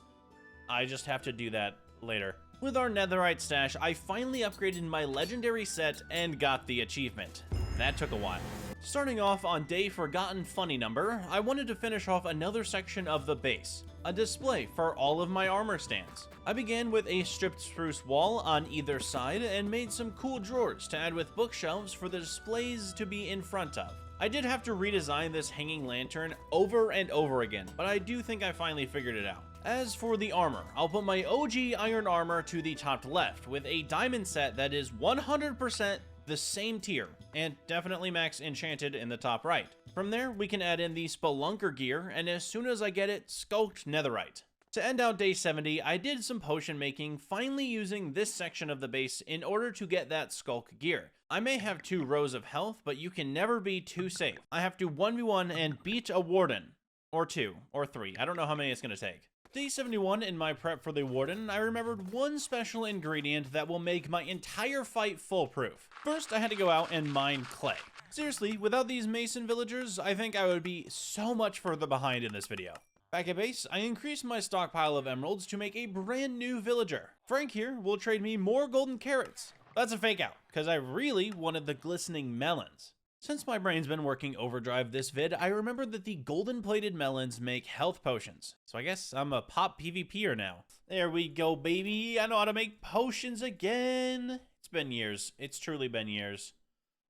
I just have to do that later. With our netherite stash, I finally upgraded my legendary set and got the achievement. That took a while. Starting off on day forgotten funny number, I wanted to finish off another section of the base, a display for all of my armor stands. I began with a stripped spruce wall on either side and made some cool drawers to add with bookshelves for the displays to be in front of. I did have to redesign this hanging lantern over and over again, but I do think I finally figured it out. As for the armor, I'll put my OG iron armor to the top left with a diamond set that is 100% the same tier, and definitely max enchanted in the top right. From there, we can add in the spelunker gear, and as soon as I get it, Skullked Netherite. To end out day 70, I did some potion making, finally using this section of the base in order to get that Skullk gear. I may have 2 rows of health, but you can never be too safe. I have to 1v1 and beat a Warden. Or 2, or 3, I don't know how many it's gonna take. Day 71, in my prep for the Warden, I remembered one special ingredient that will make my entire fight foolproof. First, I had to go out and mine clay. Seriously, without these mason villagers, I think I would be so much further behind in this video. Back at base, I increased my stockpile of emeralds to make a brand new villager. Frank here will trade me more golden carrots. That's a fake out, because I really wanted the glistening melons. Since my brain's been working overdrive this vid, I remembered that the golden plated melons make health potions. So I guess I'm a pop PvPer now. There we go, baby. I know how to make potions again. It's been years. It's truly been years.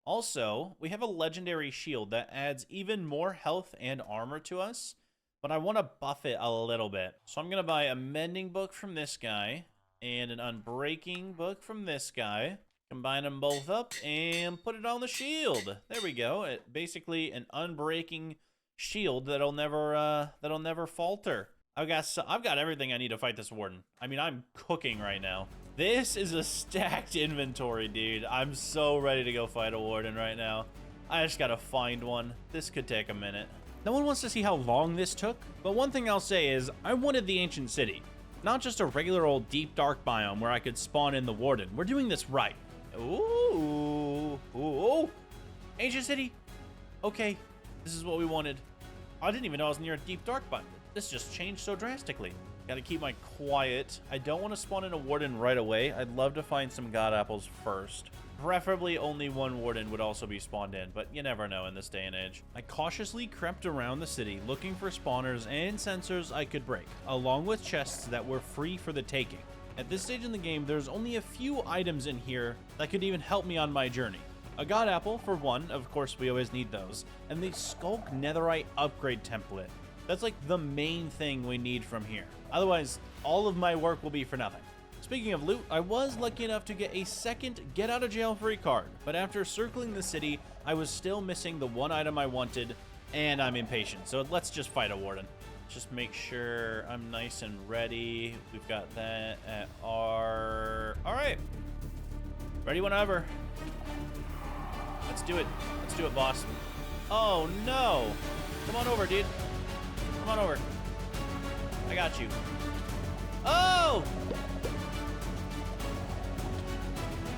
Also, we have a legendary shield that adds even more health and armor to us, but I want to buff it a little bit. So I'm going to buy a mending book from this guy and an unbreaking book from this guy. Combine them both up and put it on the shield. There we go. Basically an unbreaking shield that'll never falter. I've got everything I need to fight this Warden. I mean, I'm cooking right now. This is a stacked inventory, dude. I'm so ready to go fight a Warden right now. I just gotta find one. This could take a minute. No one wants to see how long this took, but one thing I'll say is I wanted the ancient city. Not just a regular old deep dark biome where I could spawn in the Warden. We're doing this right. Ooh, ooh, ancient city. Okay, this is what we wanted. I didn't even know I was near a deep dark biome. This just changed so drastically. Gotta keep my quiet. I don't want to spawn in a Warden right away. I'd love to find some god apples first. Preferably only one Warden would also be spawned in, but you never know in this day and age. I cautiously crept around the city looking for spawners and sensors I could break, along with chests that were free for the taking. At this stage in the game, there's only a few items in here that could even help me on my journey. A god apple, for one, of course we always need those, and the Skullk Netherite upgrade template. That's like the main thing we need from here. Otherwise, all of my work will be for nothing. Speaking of loot, I was lucky enough to get a second get out of jail free card, but after circling the city, I was still missing the one item I wanted, and I'm impatient, so let's just fight a Warden. Just make sure I'm nice and ready. We've got that at our... Alright. Ready whenever. Let's do it. Let's do it, boss. Oh, no. Come on over, dude. Come on over. I got you. Oh!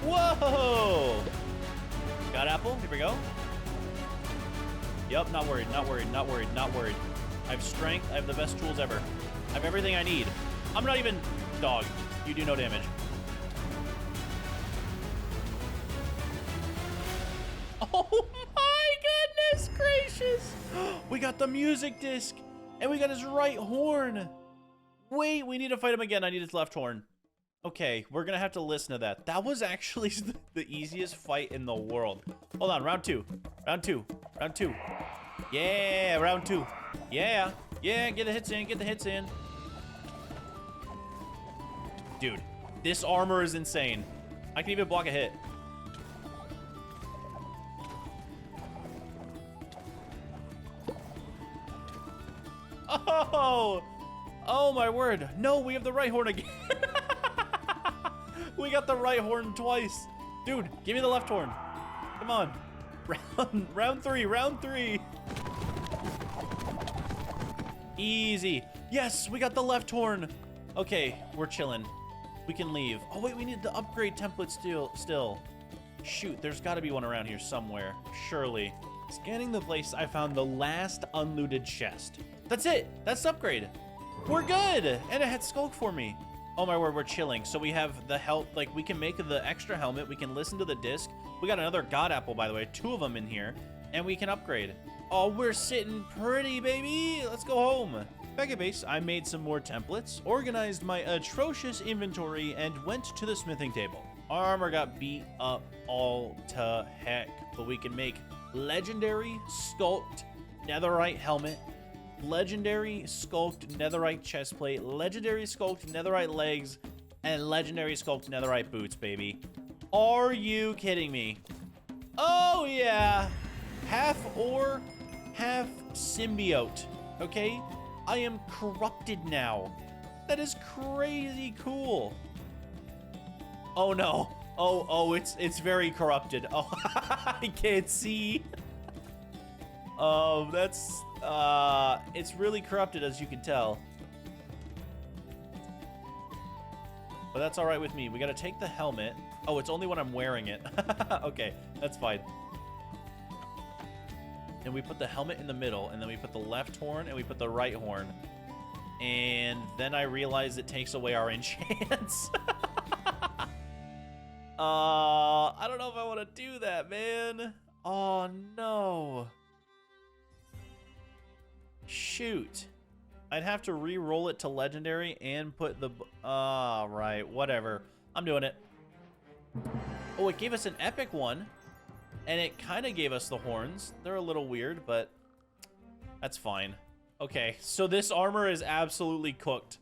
Whoa! Got apple. Here we go. Yep, not worried, not worried, not worried, not worried. I have strength. I have the best tools ever. I have everything I need. I'm not even... Dog, you do no damage. Oh my goodness gracious! We got the music disc, and we got his right horn. Wait, we need to fight him again. I need his left horn. Okay, we're gonna have to listen to that. That was actually the easiest fight in the world. Hold on, round two. Round two. Round two. Yeah, round two. Yeah. Yeah, get the hits in, get the hits in. Dude, this armor is insane. I can even block a hit. Oh! Oh my word. No, we have the right horn again. We got the right horn twice. Dude, give me the left horn. Come on. Round three, round three. Easy. Yes, we got the left horn. Okay, we're chilling. We can leave. Oh wait, we need the upgrade template still. Shoot, there's gotta be one around here somewhere. Surely. Scanning the place, I found the last unlooted chest. That's it. That's the upgrade. We're good. And it had Skullk for me. Oh my word, we're chilling. So we have the like we can make the extra helmet. We can listen to the disc. We got another god apple, by the way, 2 of them in here, and we can upgrade. Oh, we're sitting pretty, baby. Let's go home. Back at base, I made some more templates, organized my atrocious inventory, and went to the smithing table. Our armor got beat up all to heck, but we can make legendary sculked netherite helmet, legendary sculked netherite chestplate, legendary sculked netherite legs, and legendary sculkted netherite boots, baby. Are you kidding me? Oh, yeah. Half ore, half symbiote, okay? I am corrupted now. That is crazy cool. Oh, no. Oh, it's very corrupted. Oh, I can't see. Oh, that's, it's really corrupted, as you can tell. But that's all right with me. We got to take the helmet. Oh, it's only when I'm wearing it. Okay, that's fine. And we put the helmet in the middle, and then we put the left horn, and we put the right horn. And then I realized it takes away our enchants. I don't know if I want to do that, man. Oh, no. Shoot. I'd have to re-roll it to legendary and put the... right, whatever. I'm doing it. Oh, it gave us an epic one. And it kind of gave us the horns. They're a little weird, but that's fine. Okay, so this armor is absolutely cooked.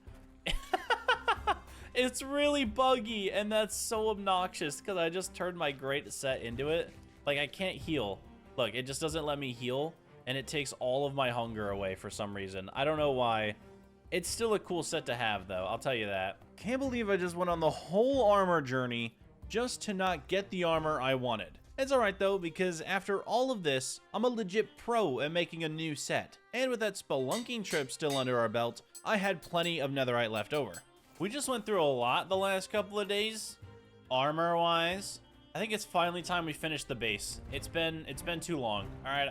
It's really buggy, and that's so obnoxious because I just turned my great set into it. Like, I can't heal. Look, it just doesn't let me heal, and it takes all of my hunger away for some reason. I don't know why. It's still a cool set to have, though. I'll tell you that. Can't believe I just went on the whole armor journey just to not get the armor I wanted. It's alright though, because after all of this, I'm a legit pro at making a new set. And with that spelunking trip still under our belt, I had plenty of netherite left over. We just went through a lot the last couple of days, armor-wise. I think it's finally time we finish the base. It's been too long. Alright,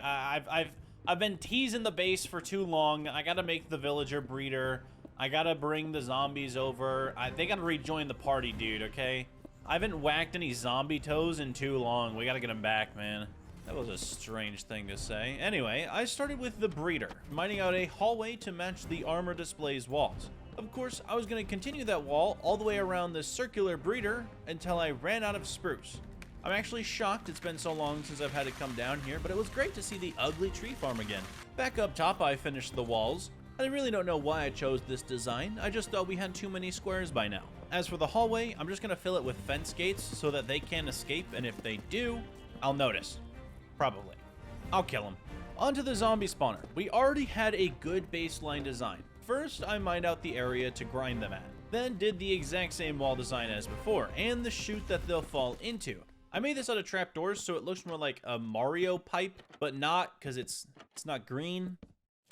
I've been teasing the base for too long. I gotta make the villager breeder. I gotta bring the zombies over. They gotta rejoin the party, dude, okay? I haven't whacked any zombie toes in too long. We gotta get them back, man. That was a strange thing to say. Anyway, I started with the breeder, mining out a hallway to match the armor display's walls. Of course, I was gonna continue that wall all the way around the circular breeder until I ran out of spruce. I'm actually shocked it's been so long since I've had to come down here, but it was great to see the ugly tree farm again. Back up top, I finished the walls. I really don't know why I chose this design. I just thought we had too many squares by now. As for the hallway, I'm just gonna fill it with fence gates so that they can't escape, and if they do, I'll notice. Probably. I'll kill them. Onto the zombie spawner. We already had a good baseline design. First, I mined out the area to grind them at. Then did the exact same wall design as before, and the chute that they'll fall into. I made this out of trapdoors so it looks more like a Mario pipe, but not, because it's not green.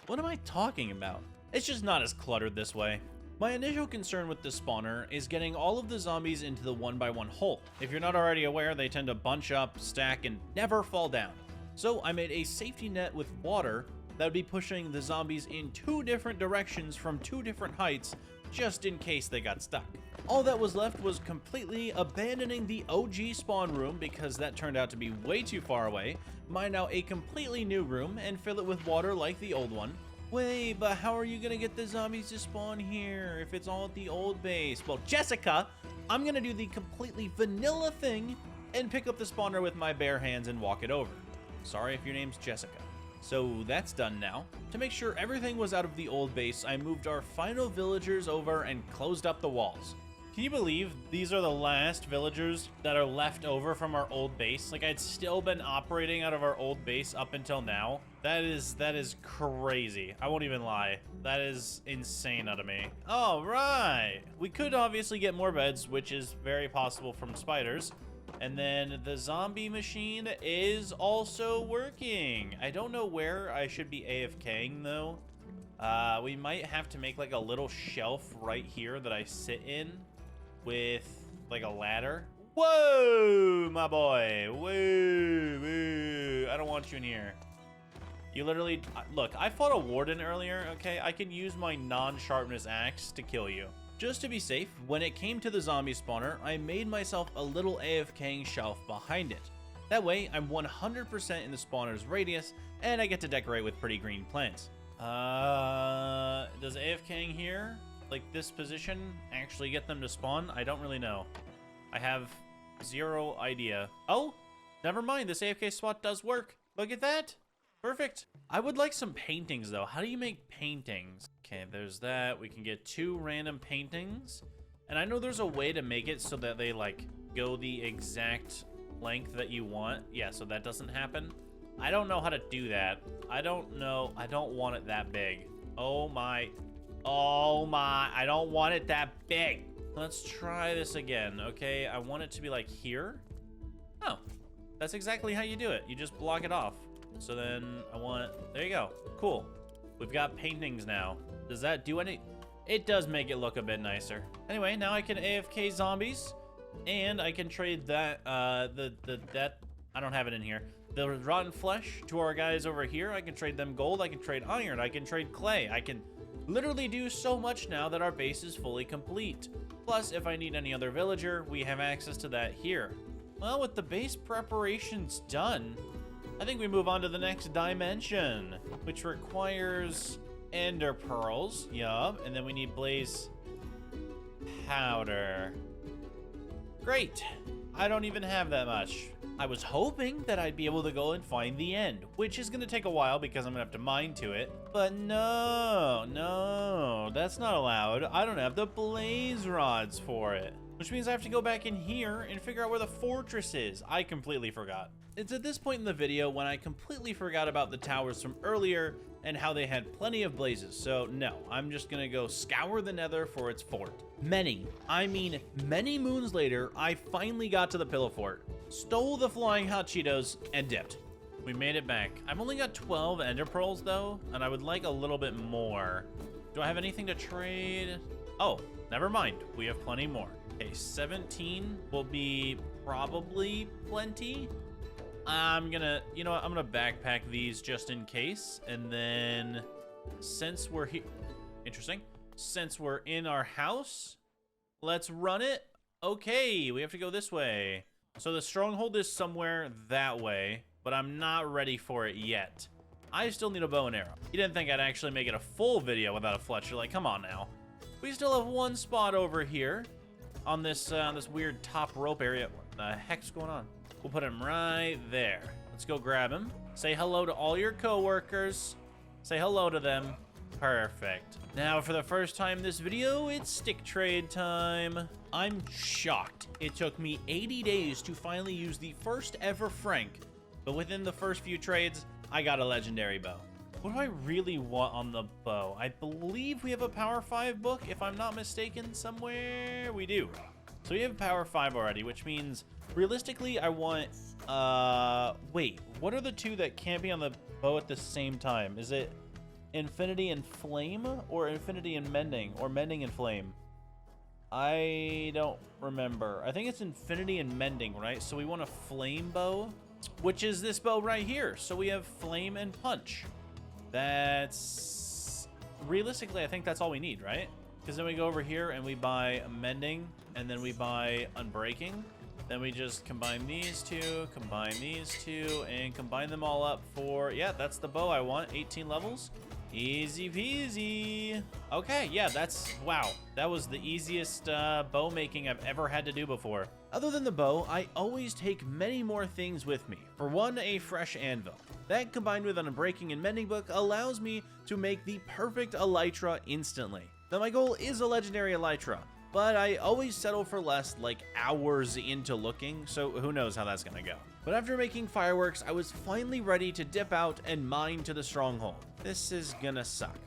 What am I talking about? It's just not as cluttered this way. My initial concern with the spawner is getting all of the zombies into the 1x1 hole. If you're not already aware, they tend to bunch up, stack, and never fall down. So I made a safety net with water that would be pushing the zombies in 2 different directions from 2 different heights, just in case they got stuck. All that was left was completely abandoning the OG spawn room because that turned out to be way too far away, mine out a completely new room, and fill it with water like the old one. Wait, but how are you gonna get the zombies to spawn here if it's all at the old base? Well, Jessica, I'm gonna do the completely vanilla thing and pick up the spawner with my bare hands and walk it over. Sorry if your name's Jessica. So that's done now. To make sure everything was out of the old base, I moved our final villagers over and closed up the walls. Can you believe these are the last villagers that are left over from our old base? Like, I'd still been operating out of our old base up until now. That is crazy. I won't even lie. That is insane out of me. All right. We could obviously get more beds, which is very possible from spiders. And then the zombie machine is also working. I don't know where I should be AFKing though. We might have to make like a little shelf right here that I sit in with like a ladder. Whoa, my boy. Whoa, whoa. I don't want you in here. You literally, look, I fought a warden earlier, okay? I can use my non-sharpness axe to kill you. Just to be safe, when it came to the zombie spawner, I made myself a little AFKing shelf behind it. That way, I'm 100% in the spawner's radius, and I get to decorate with pretty green plants. Does AFKing here, like this position, actually get them to spawn? I don't really know. I have zero idea. Oh, never mind, this AFK spot does work. Look at that. Perfect. I would like some paintings, though. How do you make paintings? Okay, there's that. We can get 2 random paintings. And I know there's a way to make it so that they, like, go the exact length that you want. Yeah, so that doesn't happen. I don't know how to do that. I don't know. I don't want it that big. Oh, my. Oh, my. I don't want it that big. Let's try this again, okay? I want it to be, like, here. Oh, that's exactly how you do it. You just block it off. So then I want, there you go. Cool. We've got paintings now. Does that do any? It does make it look a bit nicer. Anyway, now I can AFK zombies, and I can trade that, I don't have it in here. The rotten flesh to our guys over here. I can trade them gold. I can trade iron. I can trade clay. I can literally do so much now that our base is fully complete. Plus, if I need any other villager, we have access to that here. Well, with the base preparations done, I think we move on to the next dimension, which requires ender pearls. Yup. And then we need blaze powder. Great. I don't even have that much. I was hoping that I'd be able to go and find the end, which is going to take a while because I'm going to have to mine to it. But no, that's not allowed. I don't have the blaze rods for it, which means I have to go back in here and figure out where the fortress is. I completely forgot. It's at this point in the video when I completely forgot about the towers from earlier and how they had plenty of blazes. So no, I'm just gonna go scour the Nether for its fort. Many moons later, I finally got to the pillow fort, stole the flying hot Cheetos, and dipped. We made it back. I've only got 12 ender pearls though, and I would like a little bit more. Do I have anything to trade? Oh, never mind. We have plenty more. Okay, 17 will be probably plenty. I'm gonna, you know what, I'm gonna backpack these just in case. And then since we're here, interesting. Since we're in our house, let's run it. Okay, we have to go this way. So the stronghold is somewhere that way, but I'm not ready for it yet. I still need a bow and arrow. You didn't think I'd actually make it a full video without a Fletcher. Like, come on now. We still have one spot over here on this weird top rope area. What the heck's going on? We'll put him right there. Let's go grab him. Say hello to all your coworkers. Say hello to them. Perfect. Now, for the first time in this video, it's stick trade time. I'm shocked. It took me 80 days to finally use the first ever Frank, but within the first few trades, I got a legendary bow. What do I really want on the bow? I believe we have a Power 5 book, if I'm not mistaken, somewhere. We do. So we have Power 5 already, which means realistically, I want, wait, what are the two that can't be on the bow at the same time? Is it Infinity and Flame, or Infinity and Mending, or Mending and Flame? I don't remember. I think it's Infinity and Mending, right? So we want a Flame bow, which is this bow right here. So we have Flame and Punch. That's, realistically, I think that's all we need, right? Because then we go over here and we buy Mending, and then we buy Unbreaking. Then we just combine these two, and combine them all up for, yeah, that's the bow I want, 18 levels. Easy peasy. Okay, yeah, that's, wow. That was the easiest bow making I've ever had to do before. Other than the bow, I always take many more things with me. For one, a fresh anvil. That combined with an Unbreaking and Mending book allows me to make the perfect elytra instantly. Now my goal is a legendary elytra, but I always settle for less, like hours into looking, so who knows how that's gonna go. But after making fireworks, I was finally ready to dip out and mine to the stronghold. This is gonna suck.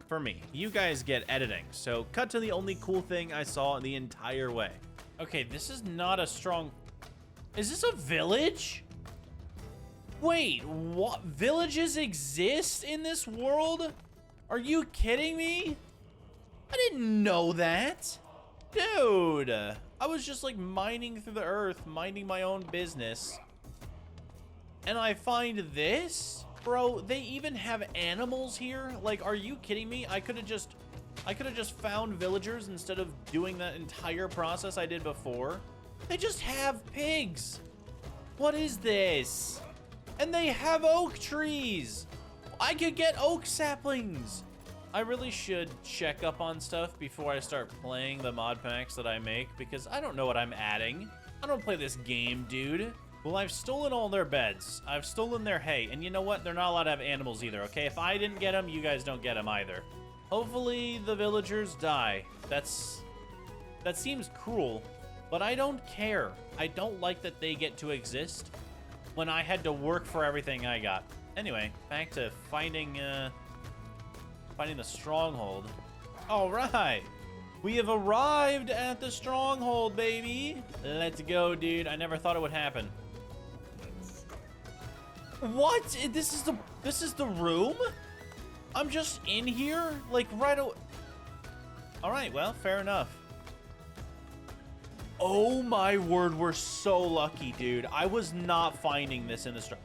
For me. You guys get editing, so cut to the only cool thing I saw the entire way. Okay, this is not a strong... Is this a village? Wait, what? Villages exist in this world? Are you kidding me? I didn't know that. Dude, I was just like mining through the earth, minding my own business. And I find this? Bro, they even have animals here? Like, are you kidding me? I could have just I could have just found villagers instead of doing that entire process I did before. They just have pigs. What is this? And they have oak trees. I could get oak saplings. I really should check up on stuff before I start playing the mod packs that I make, because I don't know what I'm adding. I don't play this game, dude. Well, I've stolen all their beds. I've stolen their hay. And you know what? They're not allowed to have animals either, okay? If I didn't get them, you guys don't get them either. Hopefully the villagers die. That seems cruel, but I don't care. I don't like that they get to exist when I had to work for everything I got. Anyway, back to finding the stronghold. All right. We have arrived at the stronghold, baby. Let's go, dude. I never thought it would happen. What? This is the room? I'm just in here? Like, right away. All right, well, fair enough. Oh, my word. We're so lucky, dude. I was not finding this in the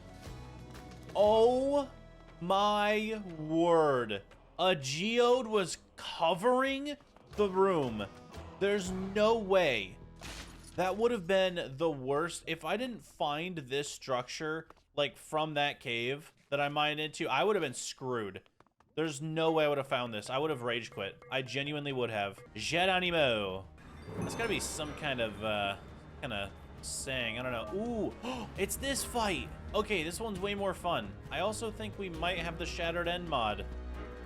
Oh, my word. A geode was covering the room. There's no way. That would have been the worst. If I didn't find this structure, like, from that cave that I mined into, I would have been screwed. There's no way I would have found this. I would have rage quit. I genuinely would have. Jet animo. That's gotta be some kind of saying. I don't know. Ooh, it's this fight. Okay, this one's way more fun. I also think we might have the Shattered End mod.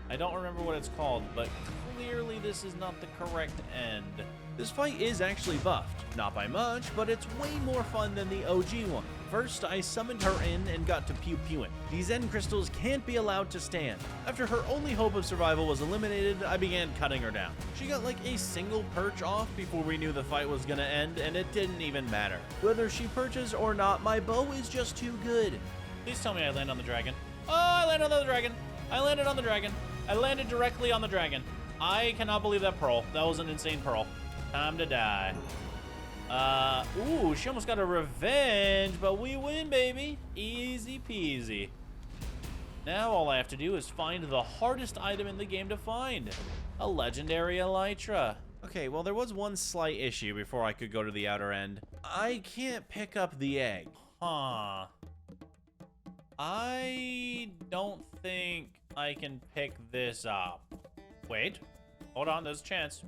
I don't remember what it's called, but clearly this is not the correct end. This fight is actually buffed. Not by much, but it's way more fun than the OG one. First, I summoned her in and got to pew-pewing. These end crystals can't be allowed to stand. After her only hope of survival was eliminated, I began cutting her down. She got like a single perch off before we knew the fight was gonna end, and it didn't even matter. Whether she perches or not, my bow is just too good. Please tell me I land on the dragon. Oh, I landed on the dragon. I landed on the dragon. I landed directly on the dragon. I cannot believe that pearl. That was an insane pearl. Time to die. Ooh, she almost got a revenge, but we win, baby. Easy peasy. Now all I have to do is find the hardest item in the game to find. A legendary elytra. Okay, well, there was one slight issue before I could go to the outer end. I can't pick up the egg. Huh. I don't think I can pick this up. Wait. Hold on, there's a chance.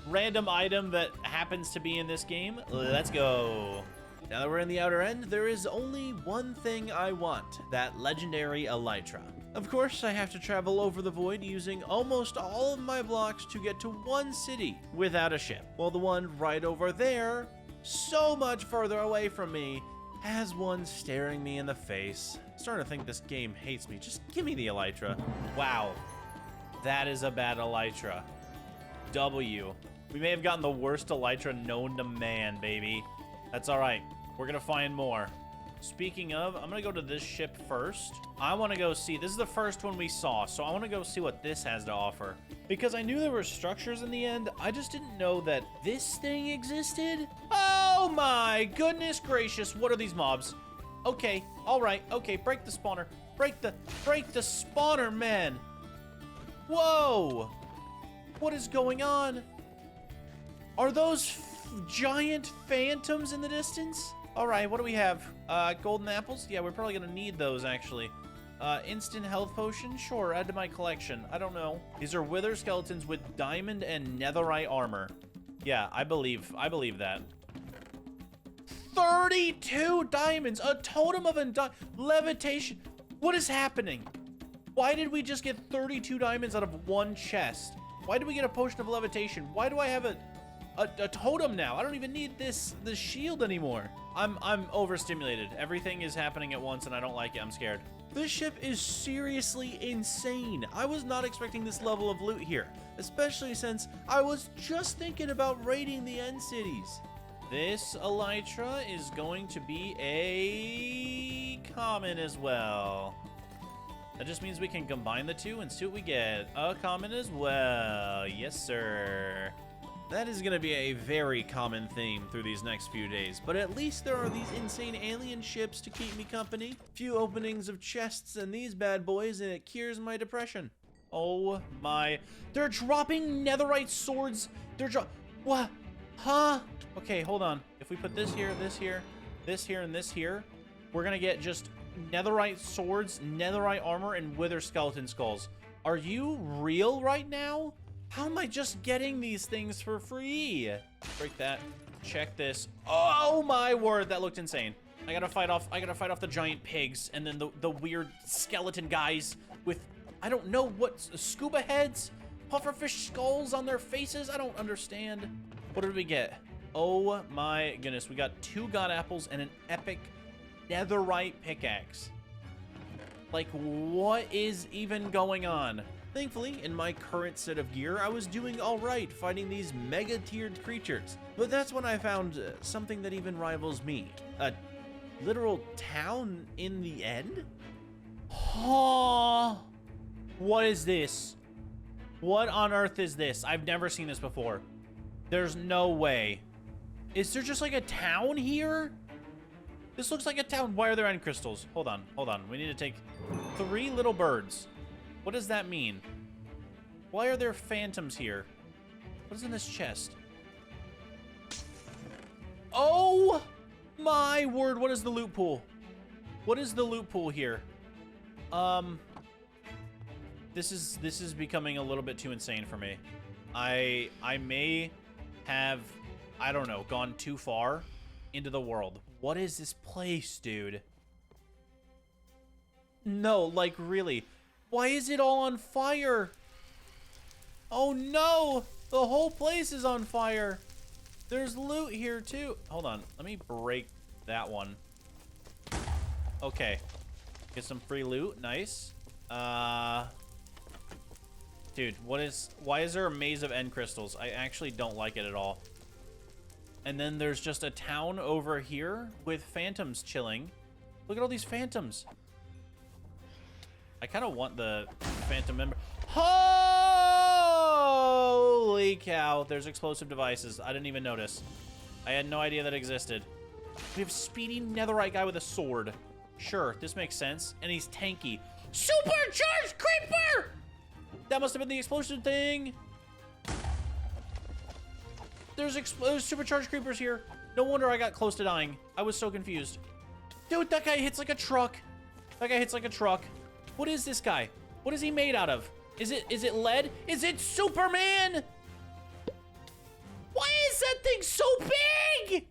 Random item that happens to be in this game. Let's go. Now that we're in the outer end, there is only one thing I want, that legendary elytra. Of course, I have to travel over the void using almost all of my blocks to get to one city without a ship. While the one right over there, so much further away from me, has one staring me in the face. I'm starting to think this game hates me. Just give me the elytra. Wow. That is a bad elytra. W. We may have gotten the worst elytra known to man, baby. That's all right. We're gonna find more. Speaking of, I'm gonna go to this ship first. I want to go see. This is the first one we saw, so I want to go see what this has to offer. Because I knew there were structures in the end, I just didn't know that this thing existed. Oh my goodness gracious! What are these mobs? Okay, all right. Okay, break the spawner. Break the spawner, man. Whoa! What is going on? Are those giant phantoms in the distance? All right, what do we have? Golden apples? Yeah, we're probably gonna need those, actually. Instant health potion? Sure, add to my collection. I don't know. These are wither skeletons with diamond and netherite armor. Yeah, I believe that. 32 diamonds! A totem of levitation! What is happening? Why did we just get 32 diamonds out of one chest? Why did we get a potion of levitation? Why do I have a totem now? I don't even need this shield anymore. I'm overstimulated. Everything is happening at once and I don't like it. I'm scared. This ship is seriously insane. I was not expecting this level of loot here, especially since I was just thinking about raiding the end cities. This elytra is going to be a common as well. That just means we can combine the two and see what we get. A common as well. Yes, sir. That is going to be a very common theme through these next few days, but at least there are these insane alien ships to keep me company. Few openings of chests and these bad boys, and it cures my depression. Oh my. They're dropping netherite swords. What? Huh? Okay, hold on. If we put this here, this here, this here, and this here, we're gonna get just netherite swords, netherite armor, and wither skeleton skulls. Are you real right now? How am I just getting these things for free? Break that. Check this. Oh my word, that looked insane. I gotta fight off the giant pigs and then the weird skeleton guys with, I don't know what, scuba heads? Pufferfish skulls on their faces? I don't understand. What did we get? Oh my goodness, we got 2 god apples and an epic netherite pickaxe. Like, what is even going on? Thankfully, in my current set of gear, I was doing alright fighting these mega-tiered creatures. But that's when I found something that even rivals me. A literal town in the end? Oh, what is this? What on earth is this? I've never seen this before. There's no way. Is there just like a town here? This looks like a town. Why are there end crystals? Hold on, hold on. We need to take 3 little birds. What does that mean? Why are there phantoms here? What is in this chest? Oh my word, what is the loot pool? What is the loot pool here? This is becoming a little bit too insane for me. I may have, I don't know, gone too far into the world. What is this place, dude? No, like really. Why is it all on fire? Oh no! The whole place is on fire. There's loot here too. Hold on, let me break that one. Okay. Get some free loot, nice. Dude, why is there a maze of end crystals? I actually don't like it at all. And then there's just a town over here with phantoms chilling. Look at all these phantoms. I kind of want the phantom member. Holy cow. There's explosive devices. I didn't even notice. I had no idea that existed. We have speedy netherite guy with a sword. Sure, this makes sense. And he's tanky. Supercharged creeper! That must have been the explosion thing. There's supercharged creepers here. No wonder I got close to dying. I was so confused. Dude, that guy hits like a truck. That guy hits like a truck. What is this guy? What is he made out of? Is it lead? Is it Superman? Why is that thing so big?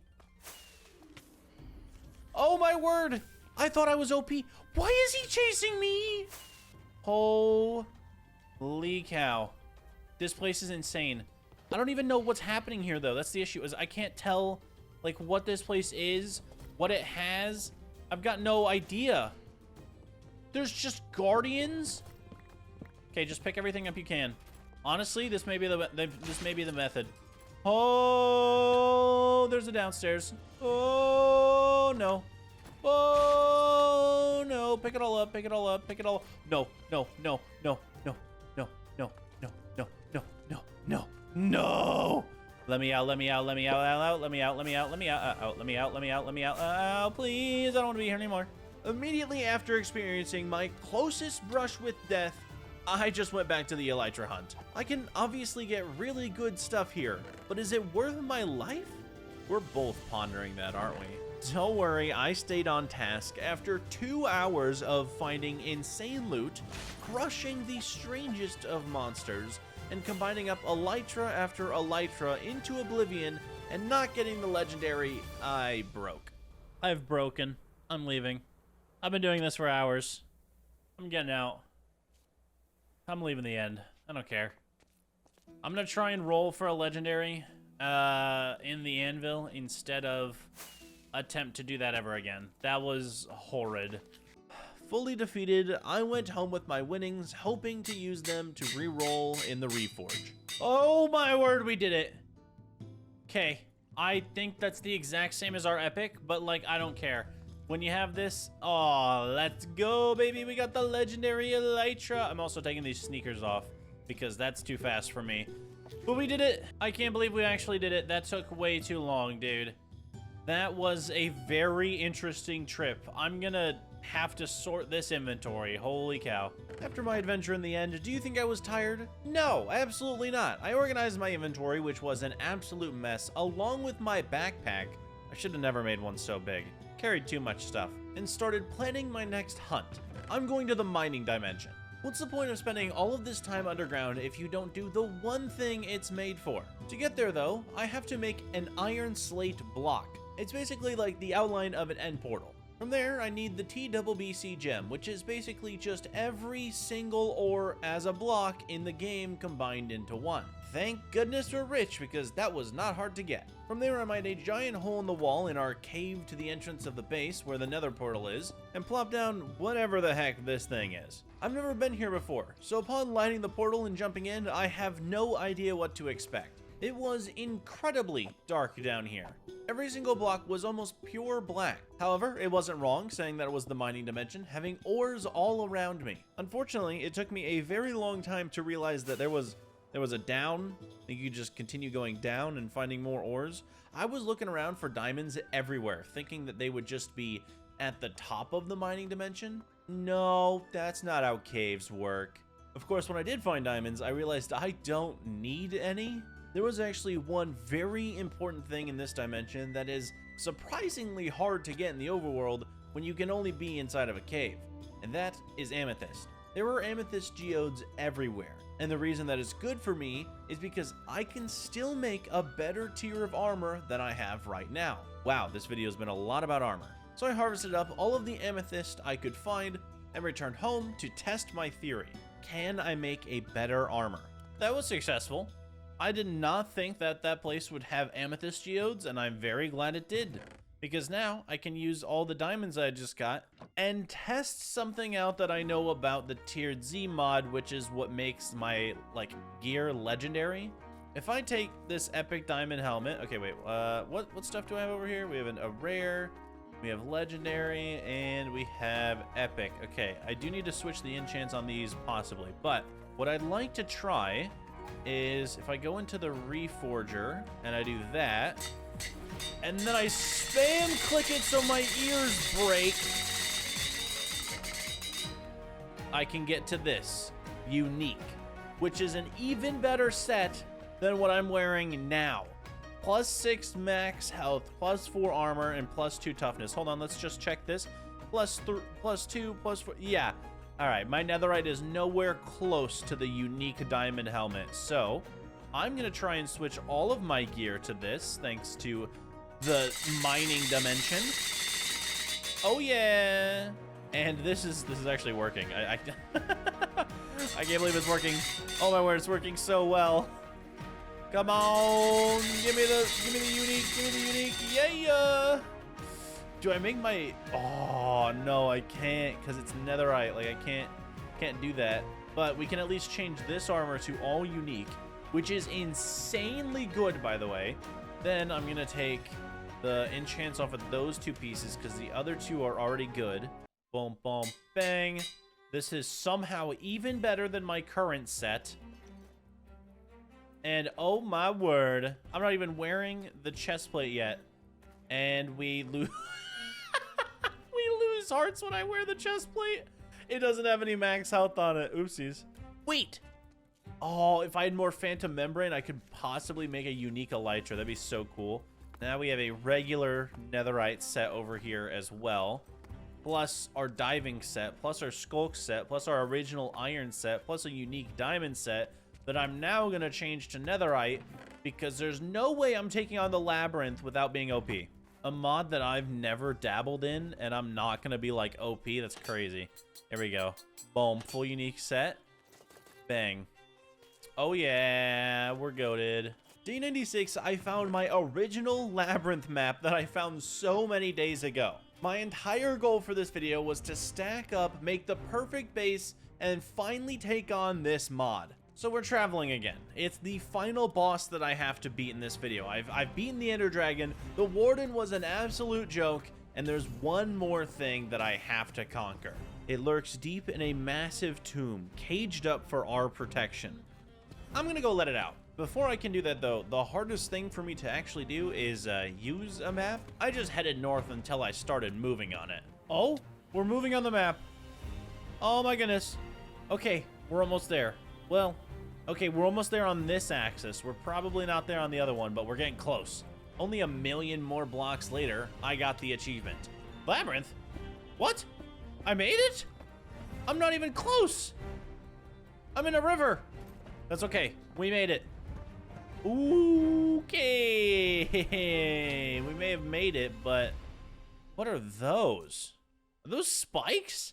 Oh my word. I thought I was OP. Why is he chasing me? Holy cow. This place is insane. I don't even know what's happening here though. That's the issue, is I can't tell like what this place is, what it has. I've got no idea. There's just guardians. Okay, just pick everything up you can. Honestly, this may be the method. Oh, there's a downstairs. Oh no. Oh no. Pick it all up. Pick it all up. Pick it all. No. No. No. No. No. No. No. No. No. No. No. No. No. Let me out. Let me out. Let me out. Let me out. Let me out. Let me out. Let me out. Let me out. Let me out. Please. I don't want to be here anymore. Immediately after experiencing my closest brush with death, I just went back to the elytra hunt. I can obviously get really good stuff here, but is it worth my life? We're both pondering that, aren't we? Don't worry, I stayed on task after 2 hours of finding insane loot, crushing the strangest of monsters, and combining up elytra after elytra into oblivion and not getting the legendary. I broke. I've broken. I'm leaving. I've been doing this for hours. I'm getting out. I'm leaving the end. I don't care. I'm gonna try and roll for a legendary in the anvil instead of attempt to do that ever again. That was horrid. Fully defeated, I went home with my winnings, hoping to use them to re-roll in the Reforge. Oh my word, we did it. Okay, I think that's the exact same as our epic, but like, I don't care. When you have this, oh, let's go, baby. We got the legendary elytra. I'm also taking these sneakers off because that's too fast for me. But we did it. I can't believe we actually did it. That took way too long, dude. That was a very interesting trip. I'm gonna have to sort this inventory. Holy cow. After my adventure in the end, do you think I was tired? No, absolutely not. I organized my inventory, which was an absolute mess, along with my backpack. I should have never made one so big. Carried too much stuff, and started planning my next hunt. I'm going to the mining dimension. What's the point of spending all of this time underground if you don't do the one thing it's made for? To get there though, I have to make an iron slate block. It's basically like the outline of an end portal. From there, I need the TBBC gem, which is basically just every single ore as a block in the game combined into one. Thank goodness we're rich, because that was not hard to get. From there, I made a giant hole in the wall in our cave to the entrance of the base where the nether portal is, and plop down whatever the heck this thing is. I've never been here before, so upon lighting the portal and jumping in, I have no idea what to expect. It was incredibly dark down here. Every single block was almost pure black. However, it wasn't wrong saying that it was the mining dimension, having ores all around me. Unfortunately, it took me a very long time to realize that there was a down. You could just continue going down and finding more ores. I was looking around for diamonds everywhere, thinking that they would just be at the top of the mining dimension. No, that's not how caves work. Of course, when I did find diamonds, I realized I don't need any. There was actually one very important thing in this dimension that is surprisingly hard to get in the overworld when you can only be inside of a cave, and that is amethyst. There are amethyst geodes everywhere, and the reason that is good for me is because I can still make a better tier of armor than I have right now. Wow, this video has been a lot about armor. So I harvested up all of the amethyst I could find and returned home to test my theory. Can I make a better armor? That was successful. I did not think that that place would have amethyst geodes, and I'm very glad it did. Because now I can use all the diamonds I just got and test something out that I know about the tiered Z mod, which is what makes my gear legendary. If I take this epic diamond helmet, okay, wait, what stuff do I have over here? We have a rare, we have legendary, and we have epic. Okay, I do need to switch the enchants on these possibly, but what I'd like to try is if I go into the reforger and I do that, and then I spam click it so my ears break, I can get to this unique, which is an even better set than what I'm wearing now. +6 max health, +4 armor, and +2 toughness. Hold on, let's just check this. +2, +4. Yeah. All right, my netherite is nowhere close to the unique diamond helmet. So I'm going to try and switch all of my gear to this, thanks to the mining dimension. Oh, yeah. And this is actually working. I can't believe it's working. Oh, my word, it's working so well. Come on, give me the unique, yeah. Do I make my, oh no, I can't, because it's netherite. Like, I can't do that. But we can at least change this armor to all unique, which is insanely good, by the way. Then I'm gonna take the enchants off of those two pieces, because the other two are already good. Boom, boom, bang. This is somehow even better than my current set. And oh my word, I'm not even wearing the chest plate yet. And we lose we lose hearts when I wear the chest plate. It doesn't have any max health on it. Oopsies. Wait. Oh, if I had more phantom membrane, I could possibly make a unique elytra. That'd be so cool. Now we have a regular netherite set over here as well. Plus our diving set, plus our Skullk set, plus our original iron set, plus a unique diamond set that I'm now going to change to netherite, because there's no way I'm taking on the labyrinth without being OP. A mod that I've never dabbled in, and I'm not going to be like OP. That's crazy. Here we go. Boom. Full unique set. Bang. Oh yeah, we're goated. Day 96, I found my original labyrinth map that I found so many days ago. My entire goal for this video was to stack up, make the perfect base, and finally take on this mod. So we're traveling again. It's the final boss that I have to beat in this video. I've beaten the Ender Dragon. The Warden was an absolute joke, and there's one more thing that I have to conquer. It lurks deep in a massive tomb, caged up for our protection. I'm gonna go let it out. Before I can do that though, the hardest thing for me to actually do is use a map. I just headed north until I started moving on it. Oh, we're moving on the map. Oh my goodness. Okay, we're almost there. Well, okay, we're almost there on this axis. We're probably not there on the other one, but we're getting close. Only 1,000,000 more blocks later, I got the achievement. Labyrinth? What? I made it? I'm not even close. I'm in a river. That's okay. We made it. Okay. We may have made it, but what are those? Are those spikes?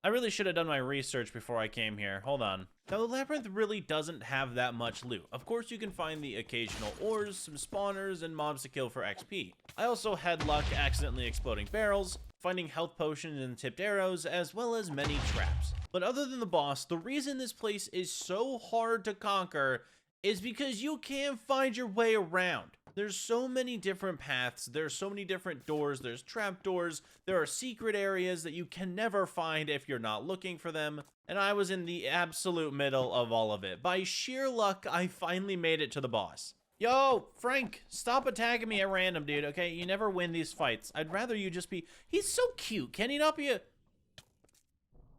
I really should have done my research before I came here. Hold on. Now, the labyrinth really doesn't have that much loot. Of course, you can find the occasional ores, some spawners, and mobs to kill for XP. I also had luck accidentally exploding barrels, finding health potions and tipped arrows, as well as many traps. But other than the boss, the reason this place is so hard to conquer is because you can't find your way around. There's so many different paths, there's so many different doors, there's trapdoors, there are secret areas that you can never find if you're not looking for them, and I was in the absolute middle of all of it. By sheer luck, I finally made it to the boss. Yo, Frank, stop attacking me at random, dude, okay? You never win these fights. I'd rather you just be... He's so cute, can he not be a...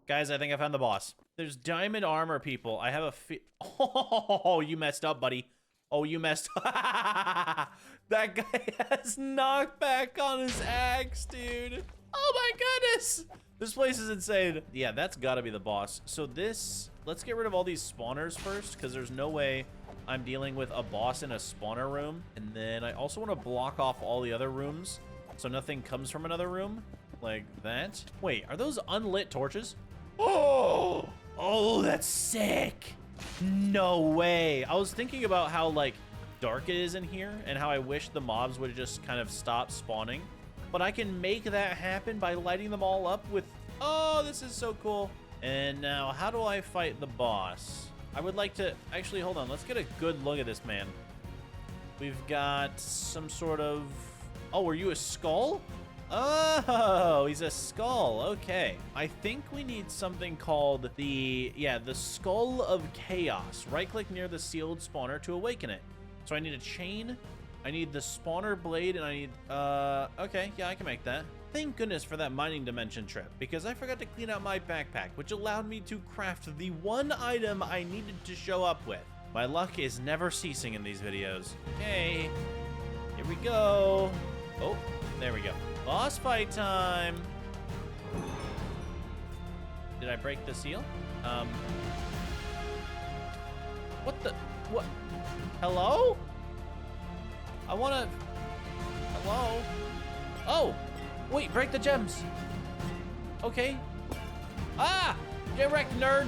Guys, I think I found the boss. There's diamond armor, people. I have a Oh, you messed up, buddy. Oh, you messed up. That guy has knockback on his axe, dude. Oh my goodness. This place is insane. Yeah, that's gotta be the boss. So this, let's get rid of all these spawners first, because there's no way I'm dealing with a boss in a spawner room. And then I also want to block off all the other rooms so nothing comes from another room like that. Wait, are those unlit torches? Oh, that's sick. No way. I was thinking about how like dark it is in here and how I wish the mobs would just kind of stop spawning, but I can make that happen by lighting them all up with... Oh, this is so cool. And now how do I fight the boss? I would like to actually, hold on, let's get a good look at this man. We've got some sort of... Oh, are you a skull? Oh, he's a skull. Okay. I think we need something called the Skull of Chaos. Right-click near the sealed spawner to awaken it. So I need a chain, I need the spawner blade, and I need... Okay, yeah, I can make that. Thank goodness for that mining dimension trip, because I forgot to clean out my backpack, which allowed me to craft the one item I needed to show up with. My luck is never ceasing in these videos. Okay, here we go. Oh, there we go. Boss fight time. Did I break the seal? What the? What? Hello? I wanna... Hello? Oh! Wait, break the gems. Okay. Ah! Get wrecked, nerd!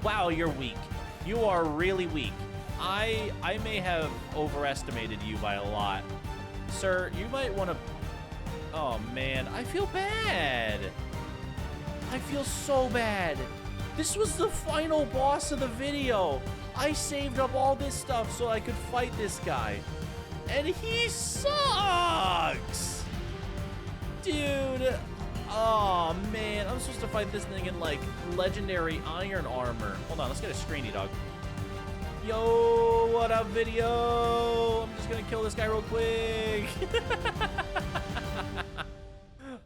Wow, you're weak. You are really weak. I may have overestimated you by a lot. Sir, you might want to... Oh, man. I feel bad. I feel so bad. This was the final boss of the video. I saved up all this stuff so I could fight this guy. And he sucks. Dude. Oh, man. I'm supposed to fight this thing in, like, legendary iron armor. Hold on. Let's get a screeny, dog. Yo, what up, video? I'm just gonna kill this guy real quick.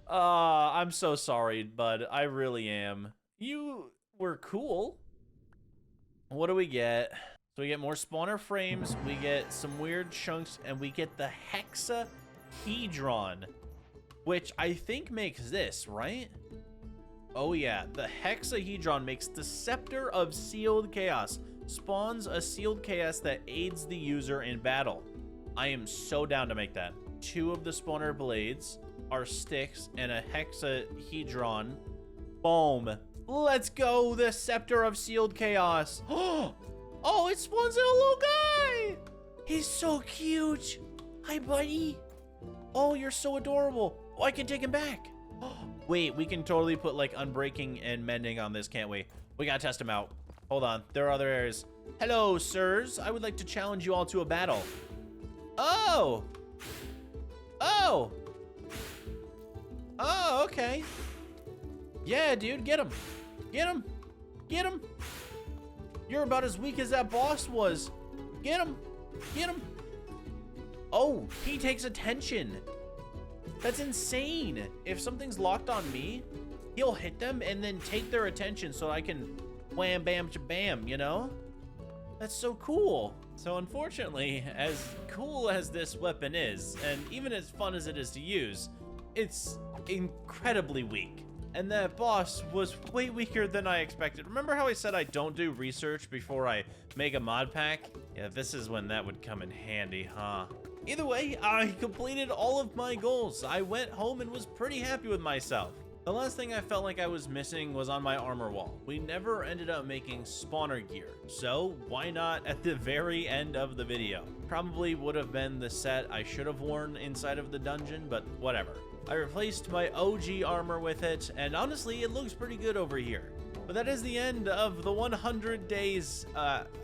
I'm so sorry, bud. I really am. You were cool. What do we get? So we get more spawner frames, we get some weird chunks, and we get the hexahedron, which I think makes this, right? Oh yeah, the hexahedron makes the scepter of sealed chaos. Spawns a sealed chaos that aids the user in battle. I am so down to make that. 2 of the spawner blades are sticks and a hexahedron. Boom. Let's go, the scepter of sealed chaos. Oh, it spawns in a little guy. He's so cute. Hi, buddy. Oh, you're so adorable. Oh, I can take him back. Wait, we can totally put like unbreaking and mending on this, can't we? We gotta test him out. Hold on, there are other areas. Hello, sirs. I would like to challenge you all to a battle. Oh! Oh! Oh, okay. Yeah, dude, get him. Get him. Get him. You're about as weak as that boss was. Get him. Get him. Oh, he takes attention. That's insane. If something's locked on me, he'll hit them and then take their attention so I can wham, bam, bam, you know? That's so cool. So unfortunately, as cool as this weapon is, and even as fun as it is to use, it's incredibly weak. And that boss was way weaker than I expected. Remember how I said I don't do research before I make a mod pack? Yeah, this is when that would come in handy, huh? Either way, I completed all of my goals. I went home and was pretty happy with myself. The last thing I felt like I was missing was on my armor wall. We never ended up making spawner gear, so why not at the very end of the video? Probably would have been the set I should have worn inside of the dungeon, but whatever. I replaced my OG armor with it, and honestly, it looks pretty good over here. But that is the end of the 100 days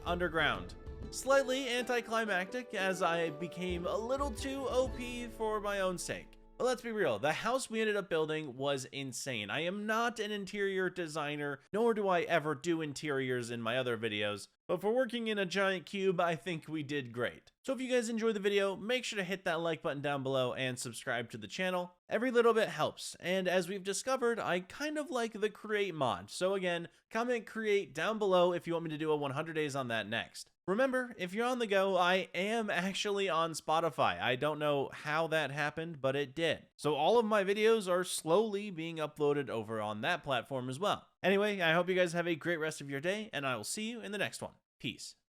underground. Slightly anticlimactic, as I became a little too OP for my own sake. But let's be real, the house we ended up building was insane. I am not an interior designer, nor do I ever do interiors in my other videos, but for working in a giant cube, I think we did great. So if you guys enjoyed the video, make sure to hit that like button down below and subscribe to the channel. Every little bit helps, and as we've discovered, I kind of like the create mod. So again, comment create down below if you want me to do a 100 days on that next. Remember, if you're on the go, I am actually on Spotify. I don't know how that happened, but it did. So all of my videos are slowly being uploaded over on that platform as well. Anyway, I hope you guys have a great rest of your day, and I will see you in the next one. Peace.